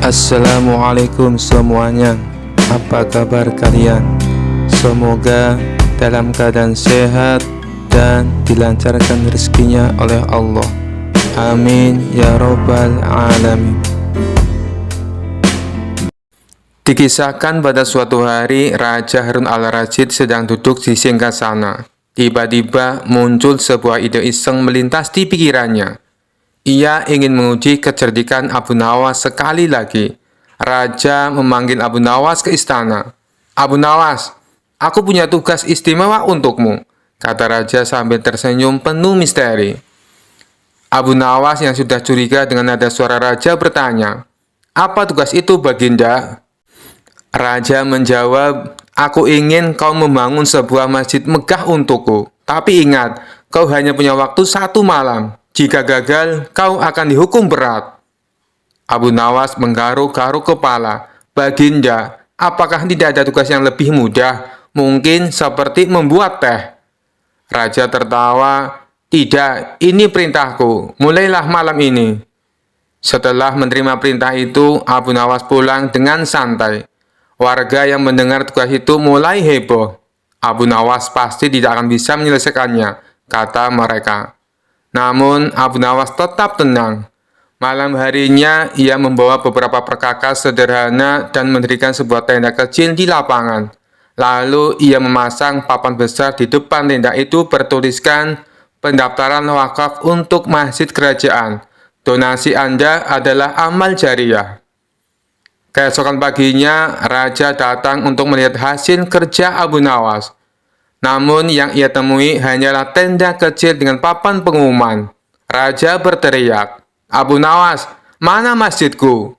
Assalamualaikum semuanya. Apa kabar kalian? Semoga dalam keadaan sehat dan dilancarkan rezekinya oleh Allah. Amin ya robbal alamin. Dikisahkan pada suatu hari Raja Harun al-Rasyid sedang duduk di singgasana. Tiba-tiba muncul sebuah ide iseng melintas di pikirannya. Ia ingin menguji kecerdikan Abu Nawas sekali lagi. Raja memanggil Abu Nawas ke istana. "Abu Nawas, aku punya tugas istimewa untukmu," kata Raja sambil tersenyum penuh misteri. Abu Nawas yang sudah curiga dengan nada suara Raja bertanya, "Apa tugas itu, Baginda?" Raja menjawab, "Aku ingin kau membangun sebuah masjid megah untukku. Tapi ingat, kau hanya punya waktu 1 malam. Jika gagal, kau akan dihukum berat." Abu Nawas menggaruk-garuk kepala. "Baginda, apakah tidak ada tugas yang lebih mudah? Mungkin seperti membuat teh." Raja tertawa, "Tidak, ini perintahku. Mulailah malam ini." Setelah menerima perintah itu, Abu Nawas pulang dengan santai. Warga yang mendengar tugas itu mulai heboh. "Abu Nawas pasti tidak akan bisa menyelesaikannya," kata mereka. Namun, Abu Nawas tetap tenang. Malam harinya, ia membawa beberapa perkakas sederhana dan mendirikan sebuah tenda kecil di lapangan. Lalu, ia memasang papan besar di depan tenda itu bertuliskan, "Pendaftaran wakaf untuk masjid kerajaan. Donasi Anda adalah amal jariah." Keesokan paginya, Raja datang untuk melihat hasil kerja Abu Nawas. Namun yang ia temui hanyalah tenda kecil dengan papan pengumuman. Raja berteriak, "Abu Nawas, mana masjidku?"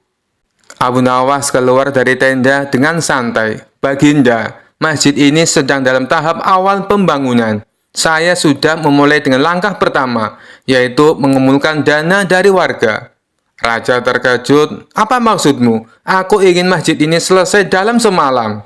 Abu Nawas keluar dari tenda dengan santai. "Baginda, masjid ini sedang dalam tahap awal pembangunan. Saya sudah memulai dengan langkah pertama, yaitu mengumpulkan dana dari warga." Raja terkejut, "Apa maksudmu? Aku ingin masjid ini selesai dalam semalam."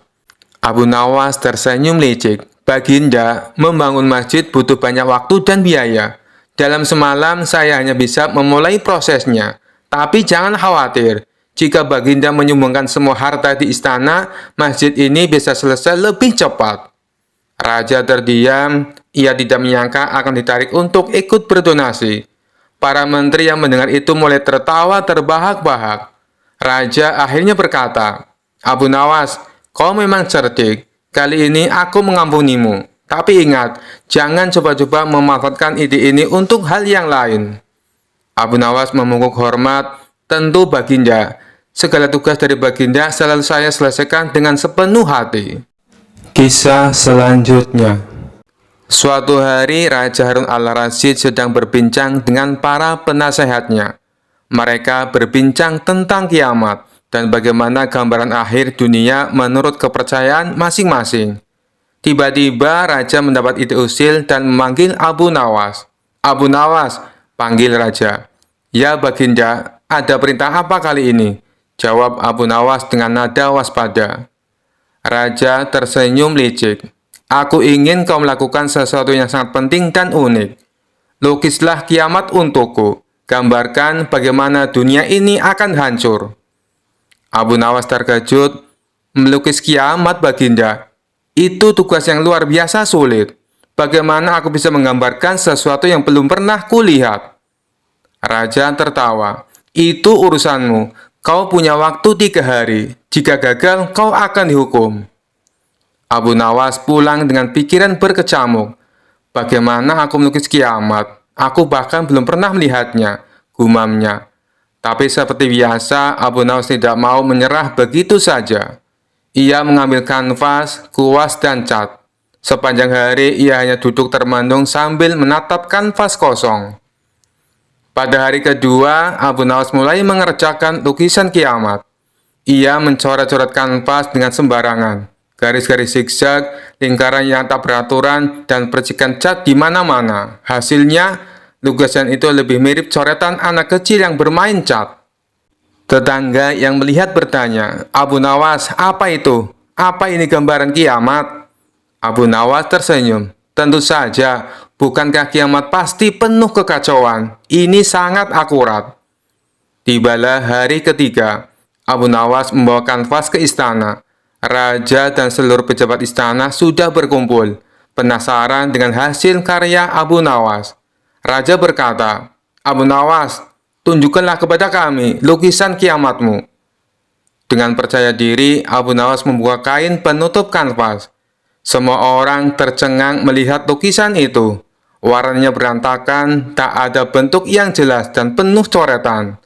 Abu Nawas tersenyum licik. "Baginda, membangun masjid butuh banyak waktu dan biaya. Dalam semalam saya hanya bisa memulai prosesnya. Tapi jangan khawatir, jika Baginda menyumbangkan semua harta di istana, masjid ini bisa selesai lebih cepat." Raja terdiam, ia tidak menyangka akan ditarik untuk ikut berdonasi. Para menteri yang mendengar itu mulai tertawa terbahak-bahak. Raja akhirnya berkata, "Abu Nawas, kau memang cerdik. Kali ini aku mengampunimu. Tapi ingat, jangan coba-coba memanfaatkan ide ini untuk hal yang lain." Abu Nawas memungkuk hormat, "Tentu Baginda. Segala tugas dari Baginda selalu saya selesaikan dengan sepenuh hati." Kisah selanjutnya. Suatu hari, Raja Harun al-Rasyid sedang berbincang dengan para penasehatnya. Mereka berbincang tentang kiamat dan bagaimana gambaran akhir dunia menurut kepercayaan masing-masing. Tiba-tiba Raja mendapat ide usil dan memanggil Abu Nawas. "Abu Nawas," panggil Raja. "Ya Baginda, ada perintah apa kali ini?" jawab Abu Nawas dengan nada waspada. Raja tersenyum licik. "Aku ingin kau melakukan sesuatu yang sangat penting dan unik. Lukislah kiamat untukku. Gambarkan bagaimana dunia ini akan hancur." Abu Nawas terkejut. "Melukis kiamat, Baginda? Itu tugas yang luar biasa sulit. Bagaimana aku bisa menggambarkan sesuatu yang belum pernah kulihat?" Raja tertawa. "Itu urusanmu. Kau punya waktu 3 hari. Jika gagal, kau akan dihukum." Abu Nawas pulang dengan pikiran berkecamuk. "Bagaimana aku melukis kiamat? Aku bahkan belum pernah melihatnya," gumamnya. Tapi seperti biasa, Abu Nawas tidak mau menyerah begitu saja. Ia mengambil kanvas, kuas, dan cat. Sepanjang hari, ia hanya duduk termenung sambil menatap kanvas kosong. Pada hari kedua, Abu Nawas mulai mengerjakan lukisan kiamat. Ia mencoret-coret kanvas dengan sembarangan. Garis-garis zigzag, lingkaran yang tak beraturan, dan percikan cat di mana-mana. Hasilnya, lukisan itu lebih mirip coretan anak kecil yang bermain cat. Tetangga yang melihat bertanya, "Abu Nawas, apa itu? Apa ini gambaran kiamat?" Abu Nawas tersenyum. "Tentu saja, bukankah kiamat pasti penuh kekacauan? Ini sangat akurat." Tibalah hari ketiga. Abu Nawas membawa kanvas ke istana. Raja dan seluruh pejabat istana sudah berkumpul, penasaran dengan hasil karya Abu Nawas. Raja berkata, "Abu Nawas, tunjukkanlah kepada kami lukisan kiamatmu." Dengan percaya diri, Abu Nawas membuka kain penutup kanvas. Semua orang tercengang melihat lukisan itu. Warnanya berantakan, tak ada bentuk yang jelas dan penuh coretan.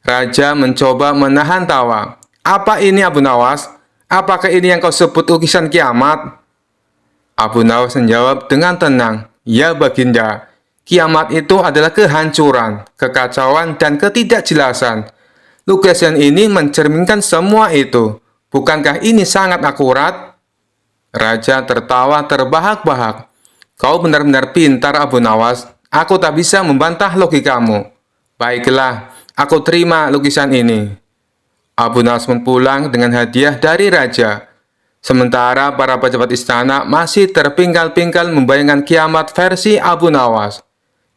Raja mencoba menahan tawa. "Apa ini, Abu Nawas? Apakah ini yang kau sebut lukisan kiamat?" Abu Nawas menjawab dengan tenang, "Ya Baginda, kiamat itu adalah kehancuran, kekacauan, dan ketidakjelasan. Lukisan ini mencerminkan semua itu. Bukankah ini sangat akurat?" Raja tertawa terbahak-bahak. "Kau benar-benar pintar, Abu Nawas. Aku tak bisa membantah logikamu. Baiklah, aku terima lukisan ini." Abu Nawas pulang dengan hadiah dari raja. Sementara para pejabat istana masih terpingkal-pingkal membayangkan kiamat versi Abu Nawas.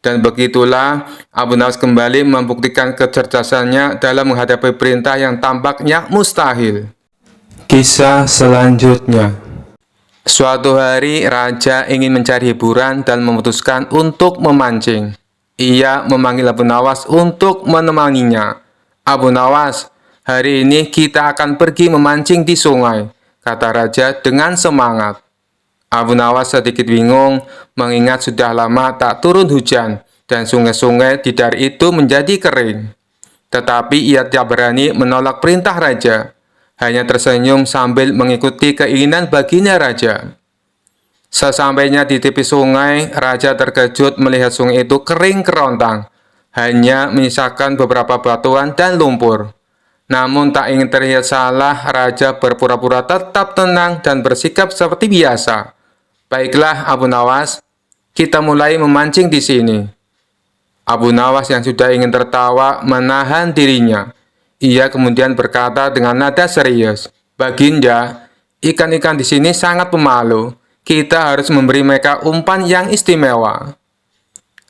Dan begitulah Abu Nawas kembali membuktikan kecerdasannya dalam menghadapi perintah yang tampaknya mustahil. Kisah selanjutnya. Suatu hari, raja ingin mencari hiburan dan memutuskan untuk memancing. Ia memanggil Abu Nawas untuk menemaninya. "Abu Nawas, hari ini kita akan pergi memancing di sungai," kata raja dengan semangat. Abu Nawas sedikit bingung, mengingat sudah lama tak turun hujan, dan sungai-sungai di daerah itu menjadi kering. Tetapi ia tidak berani menolak perintah raja, hanya tersenyum sambil mengikuti keinginan baginda raja. Sesampainya di tepi sungai, raja terkejut melihat sungai itu kering kerontang, hanya menyisakan beberapa batuan dan lumpur. Namun tak ingin terlihat salah, raja berpura-pura tetap tenang dan bersikap seperti biasa. "Baiklah, Abu Nawas, kita mulai memancing di sini." Abu Nawas yang sudah ingin tertawa menahan dirinya. Ia kemudian berkata dengan nada serius, "Baginda, ikan-ikan di sini sangat pemalu. Kita harus memberi mereka umpan yang istimewa."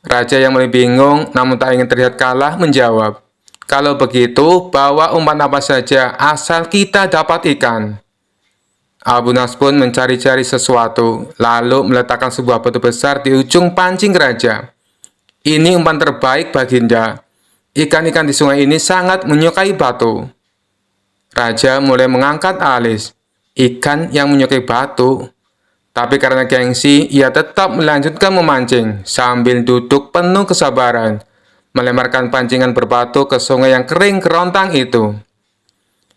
Raja yang mulai bingung namun tak ingin terlihat kalah menjawab, "Kalau begitu, bawa umpan apa saja asal kita dapat ikan." Abu Nawas pun mencari-cari sesuatu, lalu meletakkan sebuah batu besar di ujung pancing raja. "Ini umpan terbaik, Baginda. Ikan-ikan di sungai ini sangat menyukai batu." Raja mulai mengangkat alis. Ikan yang menyukai batu. Tapi karena gengsi, ia tetap melanjutkan memancing sambil duduk penuh kesabaran, melemparkan pancingan berbatu ke sungai yang kering kerontang itu.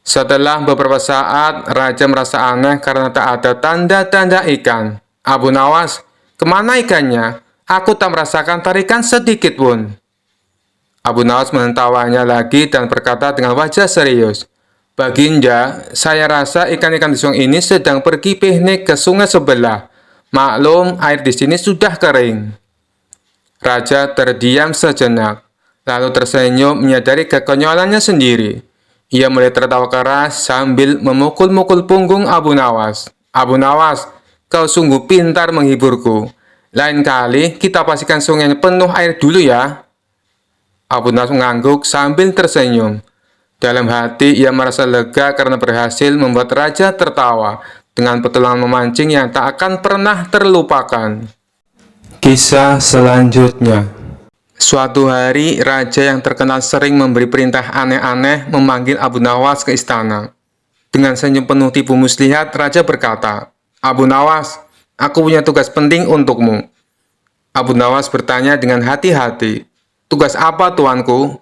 Setelah beberapa saat, raja merasa aneh karena tak ada tanda-tanda ikan. "Abu Nawas, kemana ikannya? Aku tak merasakan tarikan sedikit pun." Abu Nawas menentawanya lagi dan berkata dengan wajah serius, "Baginda, saya rasa ikan-ikan di sungai ini sedang pergi piknik ke sungai sebelah. Maklum, air di sini sudah kering." Raja terdiam sejenak, lalu tersenyum menyadari kekonyolannya sendiri. Ia mulai tertawa keras sambil memukul-mukul punggung Abu Nawas. "Abu Nawas, kau sungguh pintar menghiburku. Lain kali kita pastikan sungainya penuh air dulu ya." Abu Nawas mengangguk sambil tersenyum. Dalam hati ia merasa lega karena berhasil membuat raja tertawa dengan pertolongan memancing yang tak akan pernah terlupakan. Kisah selanjutnya. Suatu hari, raja yang terkenal sering memberi perintah aneh-aneh memanggil Abu Nawas ke istana. Dengan senyum penuh tipu muslihat, raja berkata, "Abu Nawas, aku punya tugas penting untukmu." Abu Nawas bertanya dengan hati-hati, "Tugas apa, tuanku?"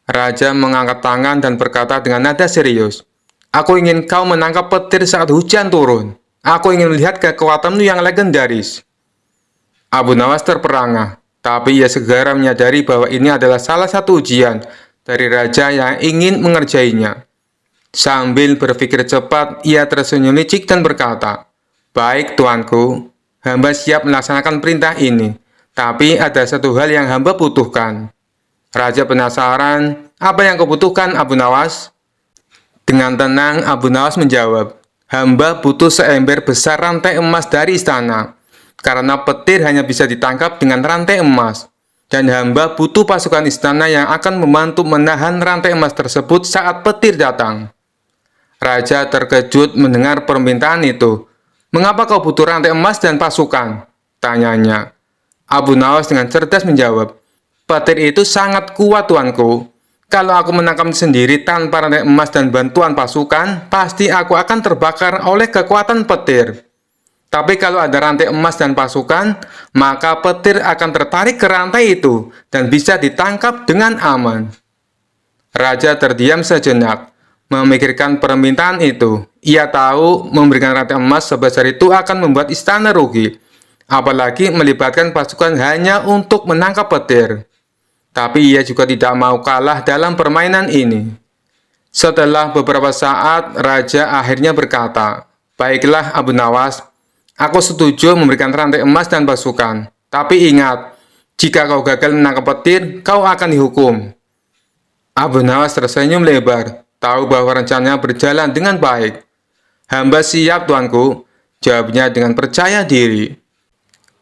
Raja mengangkat tangan dan berkata dengan nada serius, "Aku ingin kau menangkap petir saat hujan turun. Aku ingin melihat kekuatanmu yang legendaris." Abu Nawas terperangah. Tapi ia segera menyadari bahwa ini adalah salah satu ujian dari raja yang ingin mengerjainya. Sambil berpikir cepat, ia tersenyum licik dan berkata, "Baik, tuanku, hamba siap melaksanakan perintah ini. Tapi ada satu hal yang hamba butuhkan." Raja penasaran, "Apa yang kau butuhkan, Abu Nawas?" Dengan tenang, Abu Nawas menjawab, "Hamba butuh seember besar rantai emas dari istana. Karena petir hanya bisa ditangkap dengan rantai emas. dan hamba butuh pasukan istana yang akan membantu menahan rantai emas tersebut saat petir datang. Raja terkejut mendengar permintaan itu. Mengapa kau butuh rantai emas dan pasukan? Tanyanya. Abu Nawas dengan cerdas menjawab, petir itu sangat kuat, tuanku. Kalau aku menangkapnya sendiri tanpa rantai emas dan bantuan pasukan, pasti aku akan terbakar oleh kekuatan petir. Tapi kalau ada rantai emas dan pasukan, maka petir akan tertarik ke rantai itu dan bisa ditangkap dengan aman. Raja terdiam sejenak, memikirkan permintaan itu. Ia tahu memberikan rantai emas sebesar itu akan membuat istana rugi, apalagi melibatkan pasukan hanya untuk menangkap petir. Tapi ia juga tidak mau kalah dalam permainan ini. Setelah beberapa saat, Raja akhirnya berkata, baiklah Abu Nawas, aku setuju memberikan rantai emas dan pasukan. Tapi ingat, jika kau gagal menangkap petir, kau akan dihukum. Abu Nawas tersenyum lebar, tahu bahwa rencananya berjalan dengan baik. Hamba siap, tuanku, jawabnya dengan percaya diri.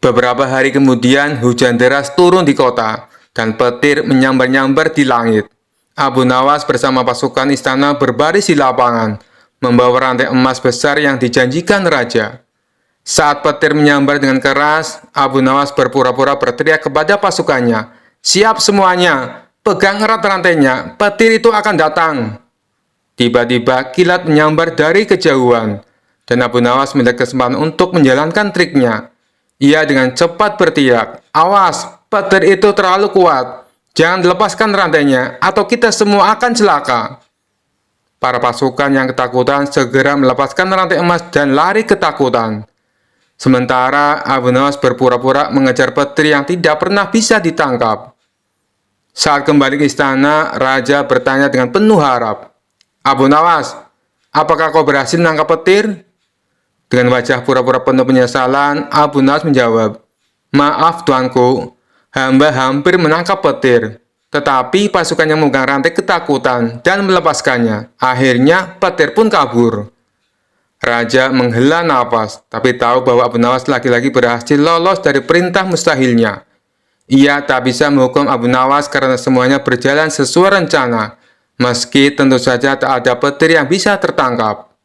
Beberapa hari kemudian, hujan deras turun di kota, dan petir menyambar-nyambar di langit. Abu Nawas bersama pasukan istana berbaris di lapangan, membawa rantai emas besar yang dijanjikan raja. Saat petir menyambar dengan keras, Abu Nawas berpura-pura berteriak kepada pasukannya, siap semuanya, pegang erat rantainya, petir itu akan datang. Tiba-tiba kilat menyambar dari kejauhan, dan Abu Nawas melihat kesempatan untuk menjalankan triknya. Ia dengan cepat berteriak, awas, petir itu terlalu kuat, jangan lepaskan rantainya, atau kita semua akan celaka. Para pasukan yang ketakutan segera melepaskan rantai emas dan lari ketakutan. Sementara Abu Nawas berpura-pura mengejar petir yang tidak pernah bisa ditangkap. Saat kembali ke istana, Raja bertanya dengan penuh harap, Abu Nawas, apakah kau berhasil menangkap petir? Dengan wajah pura-pura penuh penyesalan, Abu Nawas menjawab, maaf tuanku, hamba hampir menangkap petir, tetapi pasukan yang memegang rantai ketakutan dan melepaskannya. Akhirnya petir pun kabur. Raja menghela nafas, tapi tahu bahwa Abu Nawas lagi-lagi berhasil lolos dari perintah mustahilnya. Ia tak bisa menghukum Abu Nawas karena semuanya berjalan sesuai rencana, meski tentu saja tak ada petir yang bisa tertangkap.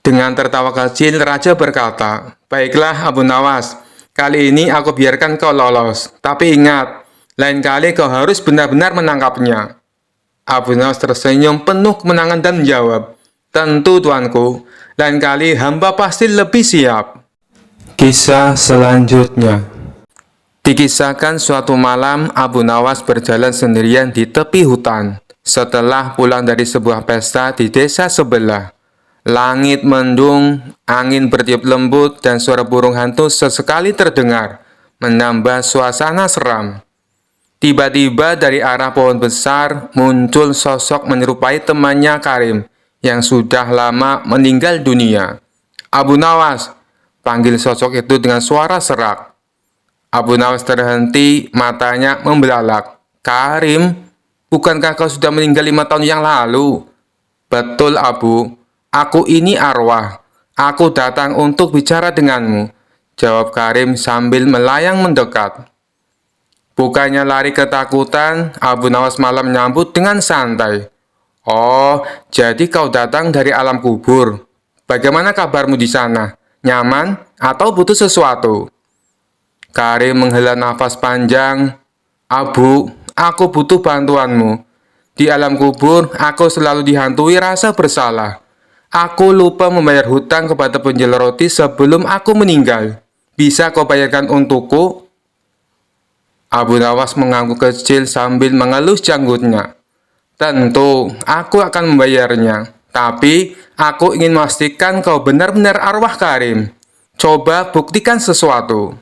Dengan tertawa kecil, Raja berkata, baiklah Abu Nawas, kali ini aku biarkan kau lolos, tapi ingat, lain kali kau harus benar-benar menangkapnya. Abu Nawas tersenyum penuh kemenangan dan menjawab, tentu tuanku, lain kali hamba pasti lebih siap. Kisah selanjutnya. Dikisahkan suatu malam, Abu Nawas berjalan sendirian di tepi hutan. Setelah pulang dari sebuah pesta di desa sebelah, langit mendung, angin bertiup lembut, dan suara burung hantu sesekali terdengar, menambah suasana seram. Tiba-tiba dari arah pohon besar muncul sosok menyerupai temannya Karim yang sudah lama meninggal dunia. Abu Nawas, panggil sosok itu dengan suara serak. Abu Nawas terhenti, matanya membelalak. Karim, bukankah kau sudah meninggal 5 tahun yang lalu? Betul Abu, aku ini arwah. Aku datang untuk bicara denganmu, jawab Karim sambil melayang mendekat. Bukannya lari ketakutan, Abu Nawas malah menyambut dengan santai. Oh, jadi kau datang dari alam kubur. Bagaimana kabarmu di sana? Nyaman atau butuh sesuatu? Karim menghela nafas panjang. Abu, aku butuh bantuanmu. Di alam kubur, aku selalu dihantui rasa bersalah. Aku lupa membayar hutang kepada penjual roti sebelum aku meninggal. Bisa kau bayarkan untukku? Abu Nawas mengangguk kecil sambil mengelus janggutnya. Tentu, aku akan membayarnya. Tapi, aku ingin memastikan kau benar-benar arwah Karim. Coba buktikan sesuatu.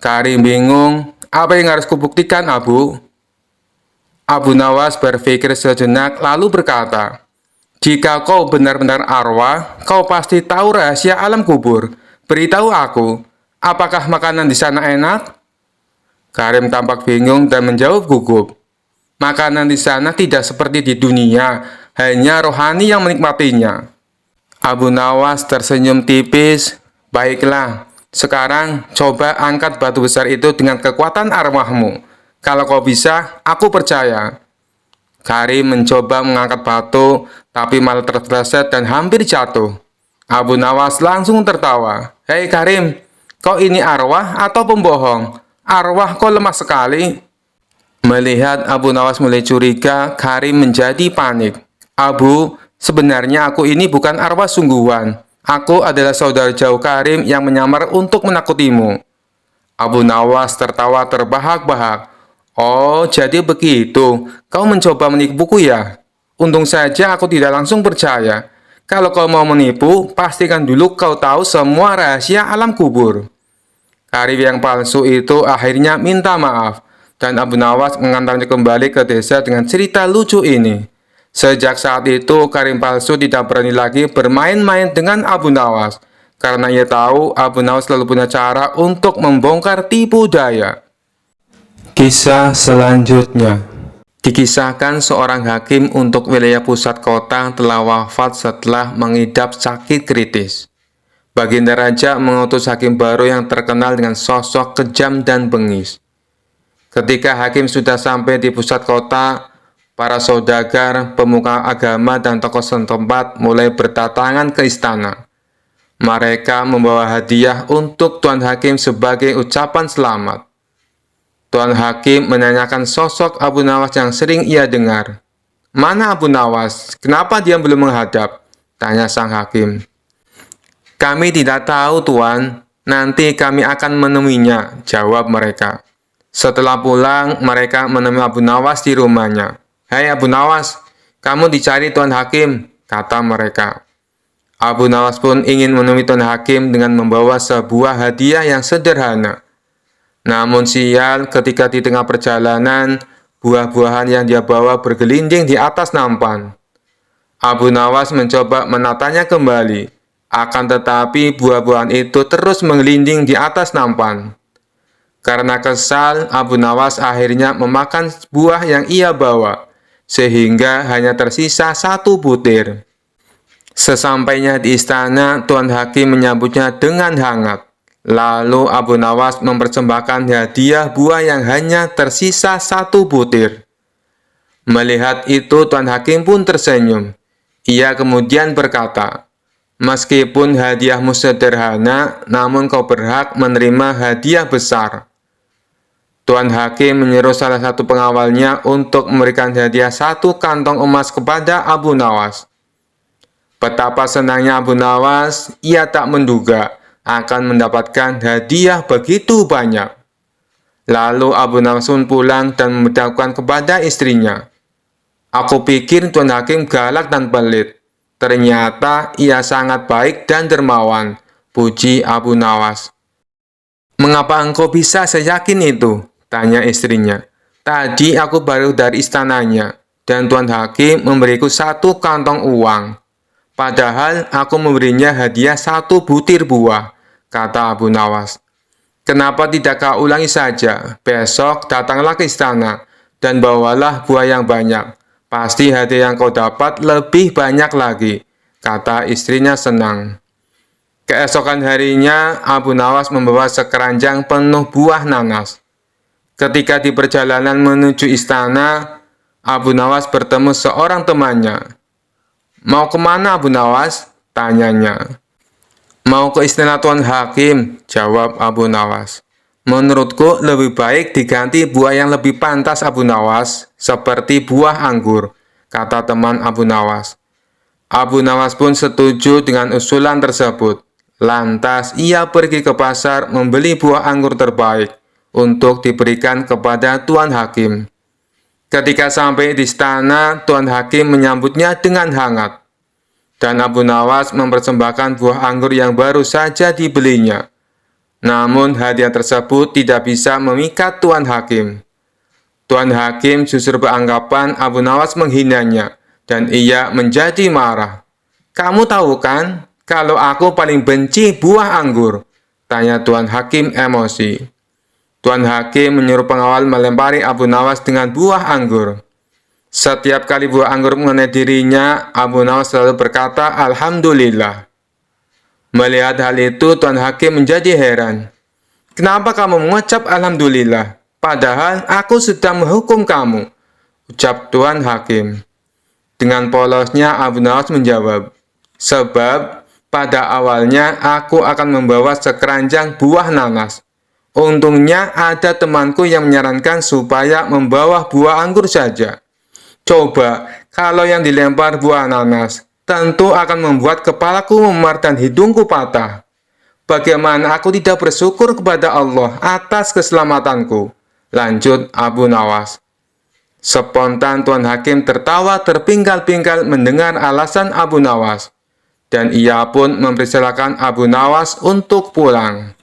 Karim bingung, apa yang harus kubuktikan, Abu? Abu Nawas berpikir sejenak lalu berkata, jika kau benar-benar arwah, kau pasti tahu rahasia alam kubur. Beritahu aku, apakah makanan di sana enak? Karim tampak bingung dan menjawab gugup. Makanan di sana tidak seperti di dunia, hanya rohani yang menikmatinya. Abu Nawas tersenyum tipis. Baiklah, sekarang coba angkat batu besar itu dengan kekuatan arwahmu. Kalau kau bisa, aku percaya. Karim mencoba mengangkat batu, tapi malah terpeleset dan hampir jatuh. Abu Nawas langsung tertawa. Hei Karim, kau ini arwah atau pembohong? Arwah kau lemah sekali. Melihat Abu Nawas mulai curiga, Karim menjadi panik. Abu, sebenarnya aku ini bukan arwah sungguhan. Aku adalah saudara jauh Karim yang menyamar untuk menakutimu. Abu Nawas tertawa terbahak-bahak. Oh, jadi begitu. Kau mencoba menipuku ya? Untung saja aku tidak langsung percaya. Kalau kau mau menipu, pastikan dulu kau tahu semua rahasia alam kubur. Karim yang palsu itu akhirnya minta maaf, dan Abu Nawas mengantarnya kembali ke desa dengan cerita lucu ini. Sejak saat itu, Karim palsu tidak berani lagi bermain-main dengan Abu Nawas, karena ia tahu Abu Nawas selalu punya cara untuk membongkar tipu daya. Kisah selanjutnya dikisahkan seorang hakim untuk wilayah pusat kota telah wafat setelah mengidap sakit kritis. Baginda Raja mengutus hakim baru yang terkenal dengan sosok kejam dan bengis. Ketika hakim sudah sampai di pusat kota, para saudagar, pemuka agama, dan tokoh setempat mulai berdatangan ke istana. Mereka membawa hadiah untuk Tuan Hakim sebagai ucapan selamat. Tuan Hakim menanyakan sosok Abu Nawas yang sering ia dengar. Mana Abu Nawas? Kenapa dia belum menghadap? Tanya sang hakim. Kami tidak tahu, Tuan. Nanti kami akan menemuinya, jawab mereka. Setelah pulang, mereka menemui Abu Nawas di rumahnya. Hai Abu Nawas, kamu dicari Tuan Hakim, kata mereka. Abu Nawas pun ingin menemui Tuan Hakim dengan membawa sebuah hadiah yang sederhana. Namun sial, ketika di tengah perjalanan, buah-buahan yang dia bawa bergelinding di atas nampan. Abu Nawas mencoba menatanya kembali, akan tetapi buah-buahan itu terus menggelinding di atas nampan. Karena kesal, Abu Nawas akhirnya memakan buah yang ia bawa, sehingga hanya tersisa 1 butir. Sesampainya di istana, Tuan Hakim menyambutnya dengan hangat. Lalu Abu Nawas mempersembahkan hadiah buah yang hanya tersisa 1 butir. Melihat itu, Tuan Hakim pun tersenyum. Ia kemudian berkata, meskipun hadiahmu sederhana, namun kau berhak menerima hadiah besar. Tuan Hakim menyuruh salah satu pengawalnya untuk memberikan hadiah 1 kantong emas kepada Abu Nawas. Betapa senangnya Abu Nawas, ia tak menduga akan mendapatkan hadiah begitu banyak. Lalu Abu Nawas pun pulang dan memberitahukan kepada istrinya. Aku pikir Tuan Hakim galak dan pelit. Ternyata ia sangat baik dan dermawan, puji Abu Nawas. Mengapa engkau bisa seyakin itu? Tanya istrinya. Tadi aku baru dari istananya, dan Tuan Hakim memberiku 1 kantong uang. Padahal aku memberinya hadiah 1 butir buah, kata Abu Nawas. Kenapa tidak kau ulangi saja? Besok datanglah ke istana, dan bawalah buah yang banyak. Pasti hadiah yang kau dapat lebih banyak lagi, kata istrinya senang. Keesokan harinya, Abu Nawas membawa sekeranjang penuh buah nanas. Ketika di perjalanan menuju istana, Abu Nawas bertemu seorang temannya. Mau kemana Abu Nawas? Tanyanya. Mau ke istana Tuan Hakim, jawab Abu Nawas. Menurutku lebih baik diganti buah yang lebih pantas Abu Nawas, seperti buah anggur, kata teman Abu Nawas. Abu Nawas pun setuju dengan usulan tersebut. Lantas ia pergi ke pasar membeli buah anggur terbaik untuk diberikan kepada Tuan Hakim. Ketika sampai di istana, Tuan Hakim menyambutnya dengan hangat. Dan Abu Nawas mempersembahkan buah anggur yang baru saja dibelinya. Namun hadiah tersebut tidak bisa memikat Tuan Hakim. Tuan Hakim justru beranggapan Abu Nawas menghinanya, dan ia menjadi marah. Kamu tahu kan, kalau aku paling benci buah anggur? Tanya Tuan Hakim emosi. Tuan Hakim menyuruh pengawal melempari Abu Nawas dengan buah anggur. Setiap kali buah anggur mengenai dirinya, Abu Nawas selalu berkata, Alhamdulillah. Melihat hal itu, Tuan Hakim menjadi heran. Kenapa kamu mengucap Alhamdulillah? Padahal aku sedang menghukum kamu, ucap Tuan Hakim. Dengan polosnya Abu Nawas menjawab, sebab pada awalnya aku akan membawa sekeranjang buah nanas. Untungnya ada temanku yang menyarankan supaya membawa buah anggur saja. Coba, kalau yang dilempar buah nanas, tentu akan membuat kepalaku memar dan hidungku patah. Bagaimana aku tidak bersyukur kepada Allah atas keselamatanku? Lanjut Abu Nawas. Spontan Tuan Hakim tertawa terpingkal-pingkal mendengar alasan Abu Nawas. Dan ia pun mempersilahkan Abu Nawas untuk pulang.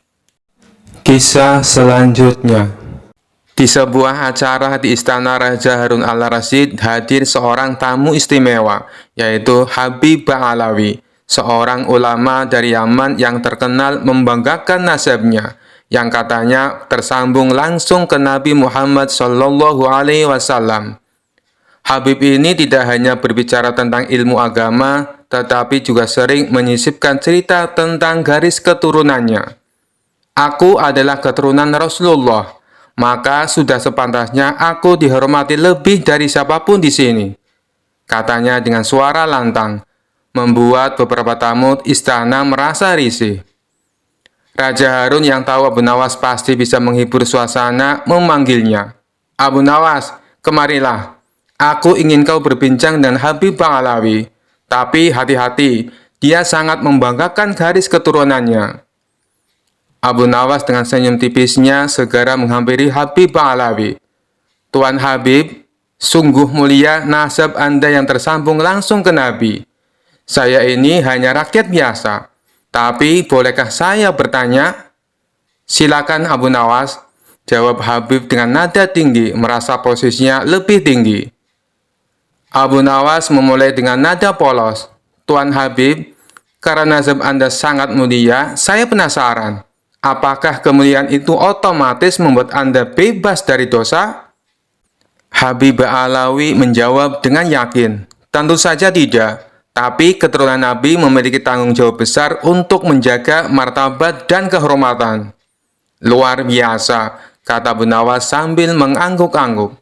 Kisah selanjutnya. Di sebuah acara di Istana Raja Harun al-Rasyid hadir seorang tamu istimewa, yaitu Habib Ba'alawi, seorang ulama dari Yaman yang terkenal membanggakan nasabnya, yang katanya tersambung langsung ke Nabi Muhammad SAW. Habib ini tidak hanya berbicara tentang ilmu agama, tetapi juga sering menyisipkan cerita tentang garis keturunannya. Aku adalah keturunan Rasulullah, maka sudah sepantasnya aku dihormati lebih dari siapapun di sini, katanya dengan suara lantang, membuat beberapa tamu istana merasa risih. Raja Harun yang tahu Abu Nawas pasti bisa menghibur suasana memanggilnya. Abu Nawas, kemarilah. Aku ingin kau berbincang dengan Habib Ba'alawi. Tapi hati-hati, dia sangat membanggakan garis keturunannya. Abu Nawas dengan senyum tipisnya segera menghampiri Habib Ba'alawi. Tuan Habib, sungguh mulia nasab Anda yang tersambung langsung ke Nabi. Saya ini hanya rakyat biasa. Tapi bolehkah saya bertanya? Silakan Abu Nawas, jawab Habib dengan nada tinggi, merasa posisinya lebih tinggi. Abu Nawas memulai dengan nada polos. Tuan Habib, karena nasab Anda sangat mulia, saya penasaran. Apakah kemuliaan itu otomatis membuat Anda bebas dari dosa? Habib Ba'alawi menjawab dengan yakin, tentu saja tidak. Tapi keturunan Nabi memiliki tanggung jawab besar untuk menjaga martabat dan kehormatan. Luar biasa, kata Abu Nawas sambil mengangguk-angguk.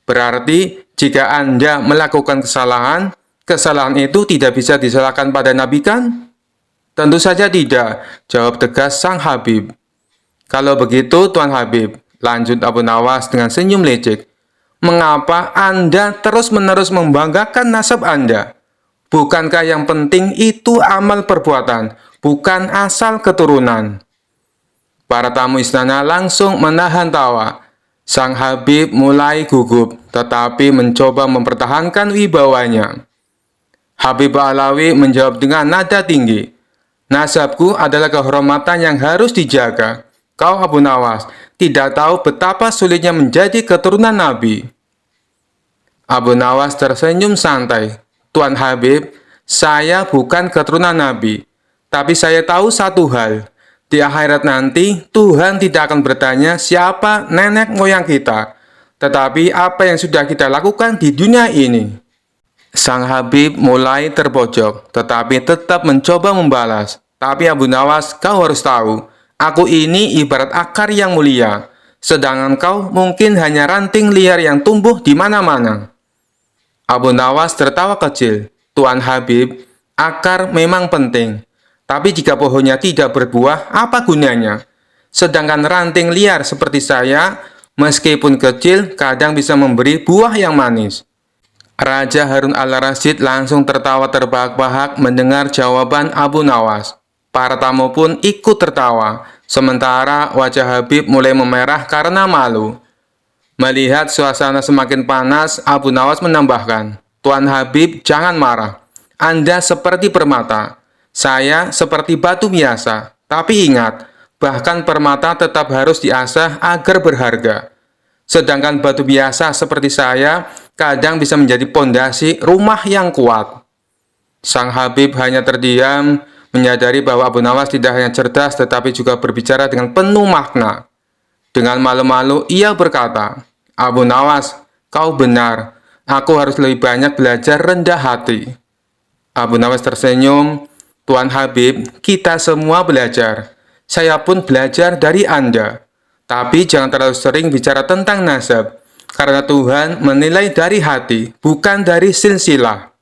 Berarti jika Anda melakukan kesalahan, kesalahan itu tidak bisa disalahkan pada Nabi kan? Tentu saja tidak, jawab tegas sang Habib. Kalau begitu Tuan Habib, lanjut Abu Nawas dengan senyum lecek. Mengapa Anda terus-menerus membanggakan nasab Anda? Bukankah yang penting itu amal perbuatan, bukan asal keturunan? Para tamu istana langsung menahan tawa. Sang Habib mulai gugup, tetapi mencoba mempertahankan wibawanya. Habib Ba'alawi menjawab dengan nada tinggi, nasabku adalah kehormatan yang harus dijaga. Kau Abu Nawas tidak tahu betapa sulitnya menjadi keturunan Nabi. Abu Nawas tersenyum santai. Tuan Habib, saya bukan keturunan Nabi, tapi saya tahu satu hal. Di akhirat nanti, Tuhan tidak akan bertanya siapa nenek moyang kita, tetapi apa yang sudah kita lakukan di dunia ini. Sang Habib mulai terpojok, tetapi tetap mencoba membalas. Tapi Abu Nawas, kau harus tahu, aku ini ibarat akar yang mulia, sedangkan kau mungkin hanya ranting liar yang tumbuh di mana-mana. Abu Nawas tertawa kecil. Tuan Habib, akar memang penting. Tapi jika pohonnya tidak berbuah, apa gunanya? Sedangkan ranting liar seperti saya, meskipun kecil, kadang bisa memberi buah yang manis. Raja Harun al-Rasyid langsung tertawa terbahak-bahak mendengar jawaban Abu Nawas. Para tamu pun ikut tertawa, sementara wajah Habib mulai memerah karena malu. Melihat suasana semakin panas, Abu Nawas menambahkan, Tuan Habib, jangan marah. Anda seperti permata. Saya seperti batu biasa. Tapi ingat, bahkan permata tetap harus diasah agar berharga. Sedangkan batu biasa seperti saya, kadang bisa menjadi pondasi rumah yang kuat. Sang Habib hanya terdiam, menyadari bahwa Abu Nawas tidak hanya cerdas, tetapi juga berbicara dengan penuh makna. Dengan malu-malu, ia berkata, Abu Nawas, kau benar. Aku harus lebih banyak belajar rendah hati. Abu Nawas tersenyum. Tuan Habib, kita semua belajar. Saya pun belajar dari Anda. Tapi jangan terlalu sering bicara tentang nasab, karena Tuhan menilai dari hati, bukan dari silsilah.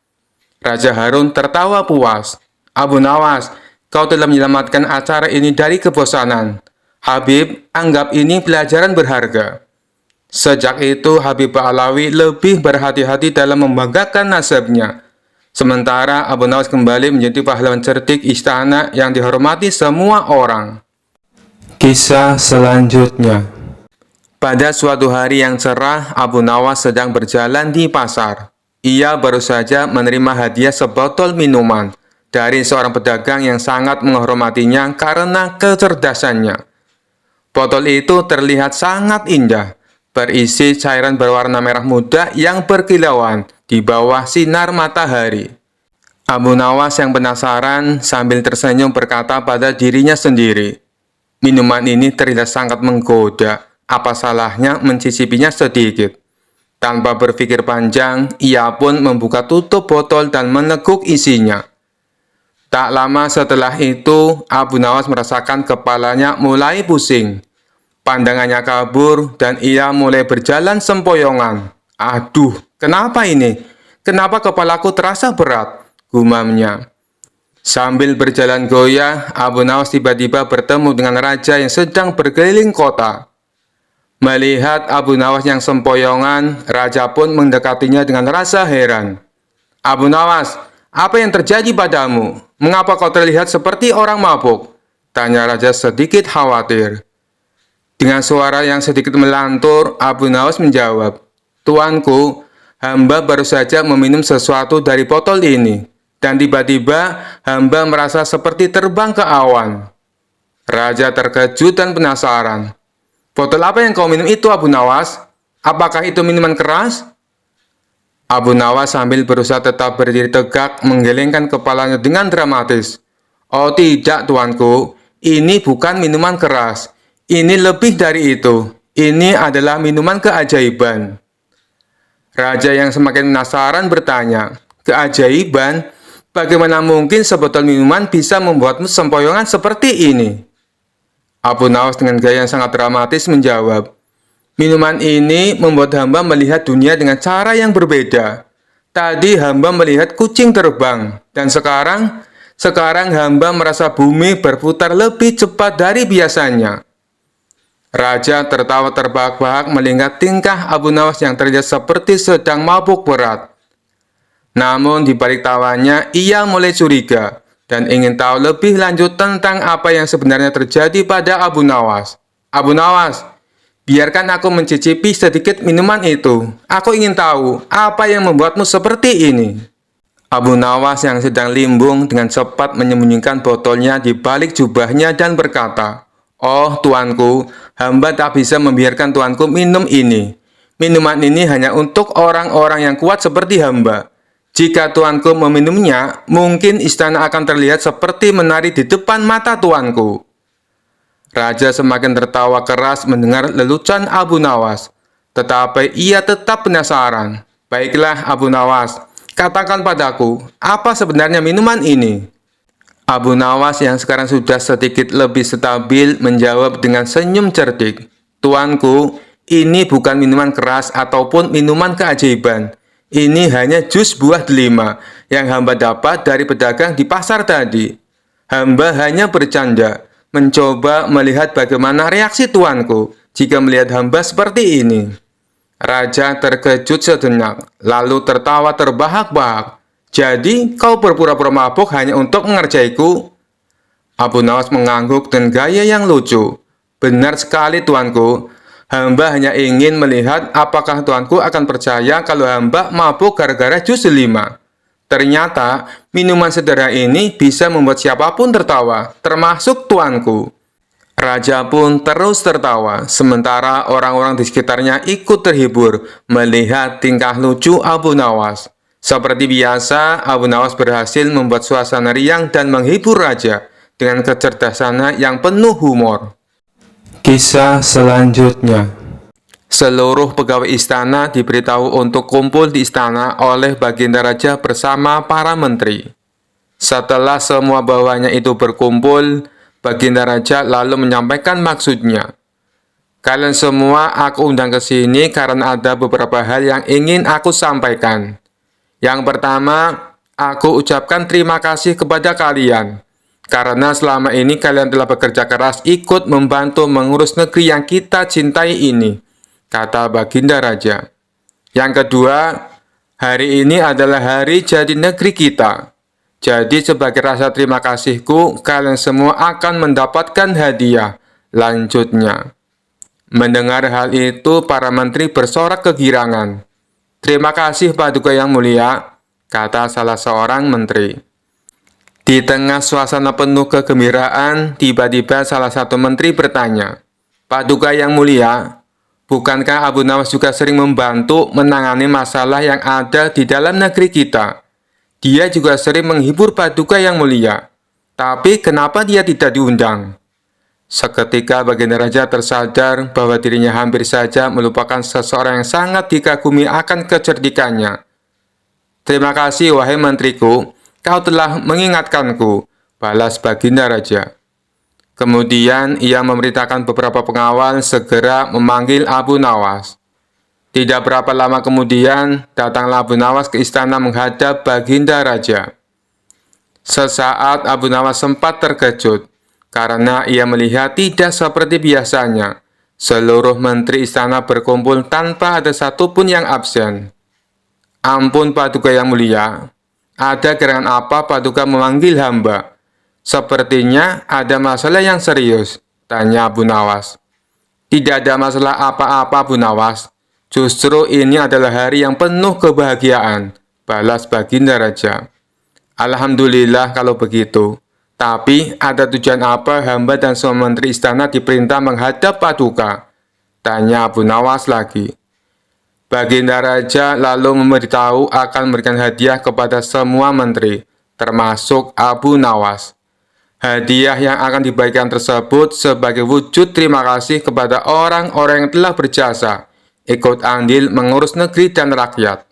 Raja Harun tertawa puas. Abu Nawas, kau telah menyelamatkan acara ini dari kebosanan. Habib, anggap ini pelajaran berharga. Sejak itu, Habib Ba'alawi lebih berhati-hati dalam membanggakan nasabnya. Sementara Abu Nawas kembali menjadi pahlawan cerdik istana yang dihormati semua orang. Kisah selanjutnya. Pada suatu hari yang cerah, Abu Nawas sedang berjalan di pasar. Ia baru saja menerima hadiah sebotol minuman dari seorang pedagang yang sangat menghormatinya karena kecerdasannya. Botol itu terlihat sangat indah, berisi cairan berwarna merah muda yang berkilauan di bawah sinar matahari. Abu Nawas yang penasaran sambil tersenyum berkata pada dirinya sendiri, "Minuman ini terlihat sangat menggoda. Apa salahnya mencicipinya sedikit?" Tanpa berpikir panjang, ia pun membuka tutup botol dan meneguk isinya. Tak lama setelah itu, Abu Nawas merasakan kepalanya mulai pusing. Pandangannya kabur dan ia mulai berjalan sempoyongan. "Aduh, kenapa ini? Kenapa kepalaku terasa berat?" gumamnya. Sambil berjalan goyah, Abu Nawas tiba-tiba bertemu dengan raja yang sedang berkeliling kota. Melihat Abu Nawas yang sempoyongan, raja pun mendekatinya dengan rasa heran. "Abu Nawas, apa yang terjadi padamu? Mengapa kau terlihat seperti orang mabuk?" tanya raja sedikit khawatir. Dengan suara yang sedikit melantur, Abu Nawas menjawab, "Tuanku, hamba baru saja meminum sesuatu dari botol ini, dan tiba-tiba hamba merasa seperti terbang ke awan." Raja terkejut dan penasaran. "Botol apa yang kau minum itu, Abu Nawas? Apakah itu minuman keras?" Abu Nawas sambil berusaha tetap berdiri tegak menggelengkan kepalanya dengan dramatis. "Oh tidak, tuanku, ini bukan minuman keras. Ini lebih dari itu. Ini adalah minuman keajaiban." Raja yang semakin penasaran bertanya, "Keajaiban? Bagaimana mungkin sebotol minuman bisa membuatmu sempoyongan seperti ini?" Abu Nawas dengan gaya yang sangat dramatis menjawab, "Minuman ini membuat hamba melihat dunia dengan cara yang berbeda. Tadi hamba melihat kucing terbang, dan sekarang hamba merasa bumi berputar lebih cepat dari biasanya." Raja tertawa terbahak-bahak melihat tingkah Abu Nawas yang terlihat seperti sedang mabuk berat. Namun di balik tawanya, ia mulai curiga dan ingin tahu lebih lanjut tentang apa yang sebenarnya terjadi pada Abu Nawas. "Abu Nawas, biarkan aku mencicipi sedikit minuman itu. Aku ingin tahu apa yang membuatmu seperti ini." Abu Nawas yang sedang limbung dengan cepat menyembunyikan botolnya di balik jubahnya dan berkata, "Oh tuanku, hamba tak bisa membiarkan tuanku minum ini. Minuman ini hanya untuk orang-orang yang kuat seperti hamba. Jika tuanku meminumnya, mungkin istana akan terlihat seperti menari di depan mata tuanku." Raja semakin tertawa keras mendengar lelucon Abu Nawas, tetapi ia tetap penasaran. "Baiklah Abu Nawas, katakan padaku, apa sebenarnya minuman ini?" Abu Nawas yang sekarang sudah sedikit lebih stabil menjawab dengan senyum cerdik, "Tuanku, ini bukan minuman keras ataupun minuman keajaiban. Ini hanya jus buah delima yang hamba dapat dari pedagang di pasar tadi. Hamba hanya bercanda, mencoba melihat bagaimana reaksi tuanku jika melihat hamba seperti ini." Raja terkejut sejenak, lalu tertawa terbahak-bahak. "Jadi, kau berpura-pura mabuk hanya untuk mengerjaiku?" Abu Nawas mengangguk dengan gaya yang lucu. "Benar sekali, tuanku. Hamba hanya ingin melihat apakah tuanku akan percaya kalau hamba mabuk gara-gara jus delima. Ternyata, minuman sederhana ini bisa membuat siapapun tertawa, termasuk tuanku." Raja pun terus tertawa, sementara orang-orang di sekitarnya ikut terhibur melihat tingkah lucu Abu Nawas. Seperti biasa, Abu Nawas berhasil membuat suasana riang dan menghibur raja dengan kecerdasannya yang penuh humor. Kisah selanjutnya. Seluruh pegawai istana diberitahu untuk kumpul di istana oleh Baginda Raja bersama para menteri. Setelah semua bawahannya itu berkumpul, Baginda Raja lalu menyampaikan maksudnya. Kalian semua aku undang ke sini karena ada beberapa hal yang ingin aku sampaikan. Yang pertama, aku ucapkan terima kasih kepada kalian. Karena selama ini kalian telah bekerja keras ikut membantu mengurus negeri yang kita cintai ini, kata Baginda Raja. Yang kedua, hari ini adalah hari jadi negeri kita. Jadi sebagai rasa terima kasihku, kalian semua akan mendapatkan hadiah. Lanjutnya. Mendengar hal itu, para menteri bersorak kegirangan. Terima kasih Paduka Yang Mulia, kata salah seorang menteri. Di tengah suasana penuh kegembiraan, tiba-tiba salah satu menteri bertanya, Paduka Yang Mulia, bukankah Abu Nawas juga sering membantu menangani masalah yang ada di dalam negeri kita? Dia juga sering menghibur Paduka Yang Mulia. Tapi kenapa dia tidak diundang? Seketika Baginda Raja tersadar bahwa dirinya hampir saja melupakan seseorang yang sangat dikagumi akan kecerdikannya. Terima kasih wahai menteriku, kau telah mengingatkanku, balas Baginda Raja. Kemudian ia memerintahkan beberapa pengawal segera memanggil Abu Nawas. Tidak berapa lama kemudian, datanglah Abu Nawas ke istana menghadap Baginda Raja. Sesaat Abu Nawas sempat terkejut, karena ia melihat tidak seperti biasanya. Seluruh menteri istana berkumpul tanpa ada satupun yang absen. Ampun Paduka Yang Mulia, ada gerangan apa Paduka memanggil hamba? Sepertinya ada masalah yang serius, tanya Abu Nawas. Tidak ada masalah apa-apa Abu Nawas. Justru ini adalah hari yang penuh kebahagiaan, balas Baginda Raja. Alhamdulillah kalau begitu. Tapi ada tujuan apa hamba dan semua menteri istana diperintah menghadap Paduka? Tanya Abu Nawas lagi. Baginda Raja lalu memberitahu akan memberikan hadiah kepada semua menteri, termasuk Abu Nawas. Hadiah yang akan dibagikan tersebut sebagai wujud terima kasih kepada orang-orang yang telah berjasa, ikut andil mengurus negeri dan rakyat.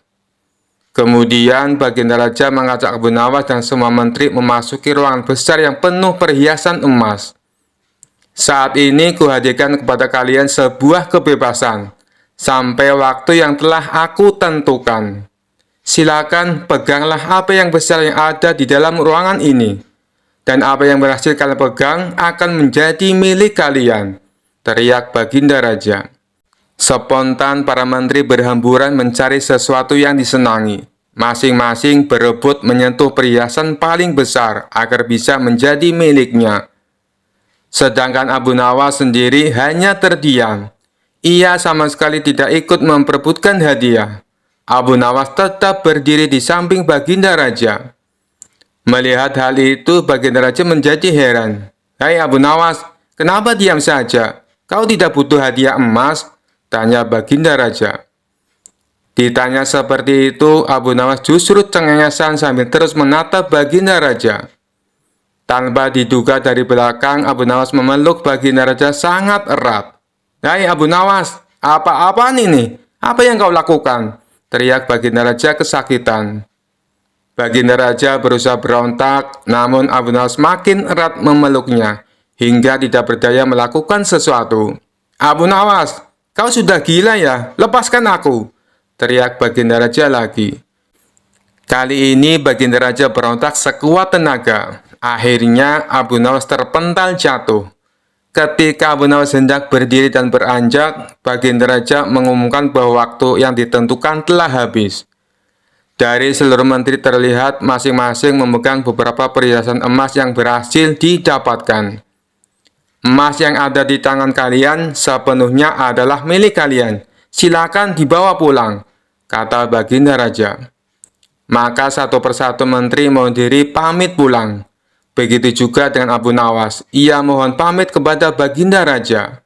Kemudian Baginda Raja mengajak Abu Nawas dan semua menteri memasuki ruangan besar yang penuh perhiasan emas. Saat ini kuhadirkan kepada kalian sebuah kebebasan, sampai waktu yang telah aku tentukan. Silakan peganglah apa yang besar yang ada di dalam ruangan ini, dan apa yang berhasil kalian pegang akan menjadi milik kalian, teriak Baginda Raja. Spontan para menteri berhamburan mencari sesuatu yang disenangi. Masing-masing berebut menyentuh perhiasan paling besar agar bisa menjadi miliknya. Sedangkan Abu Nawas sendiri hanya terdiam. Ia sama sekali tidak ikut memperebutkan hadiah. Abu Nawas tetap berdiri di samping Baginda Raja. Melihat hal itu, Baginda Raja menjadi heran. Hai Abu Nawas, kenapa diam saja? Kau tidak butuh hadiah emas? Tanya Baginda Raja. Ditanya seperti itu, Abu Nawas justru cengengesan sambil terus menatap Baginda Raja. Tanpa diduga dari belakang, Abu Nawas memeluk Baginda Raja sangat erat. Hai Abu Nawas, apa-apaan ini? Apa yang kau lakukan? Teriak Baginda Raja kesakitan. Baginda Raja berusaha berontak, namun Abu Nawas makin erat memeluknya, hingga tidak berdaya melakukan sesuatu. Abu Nawas, kau sudah gila ya? Lepaskan aku! Teriak Baginda Raja lagi. Kali ini Baginda Raja berontak sekuat tenaga. Akhirnya Abu Nawas terpental jatuh. Ketika Abu Nawas hendak berdiri dan beranjak, Baginda Raja mengumumkan bahwa waktu yang ditentukan telah habis. Dari seluruh menteri terlihat masing-masing memegang beberapa perhiasan emas yang berhasil didapatkan. Emas yang ada di tangan kalian sepenuhnya adalah milik kalian. Silakan dibawa pulang, kata Baginda Raja. Maka satu persatu menteri mohon diri pamit pulang. Begitu juga dengan Abu Nawas. Ia mohon pamit kepada Baginda Raja.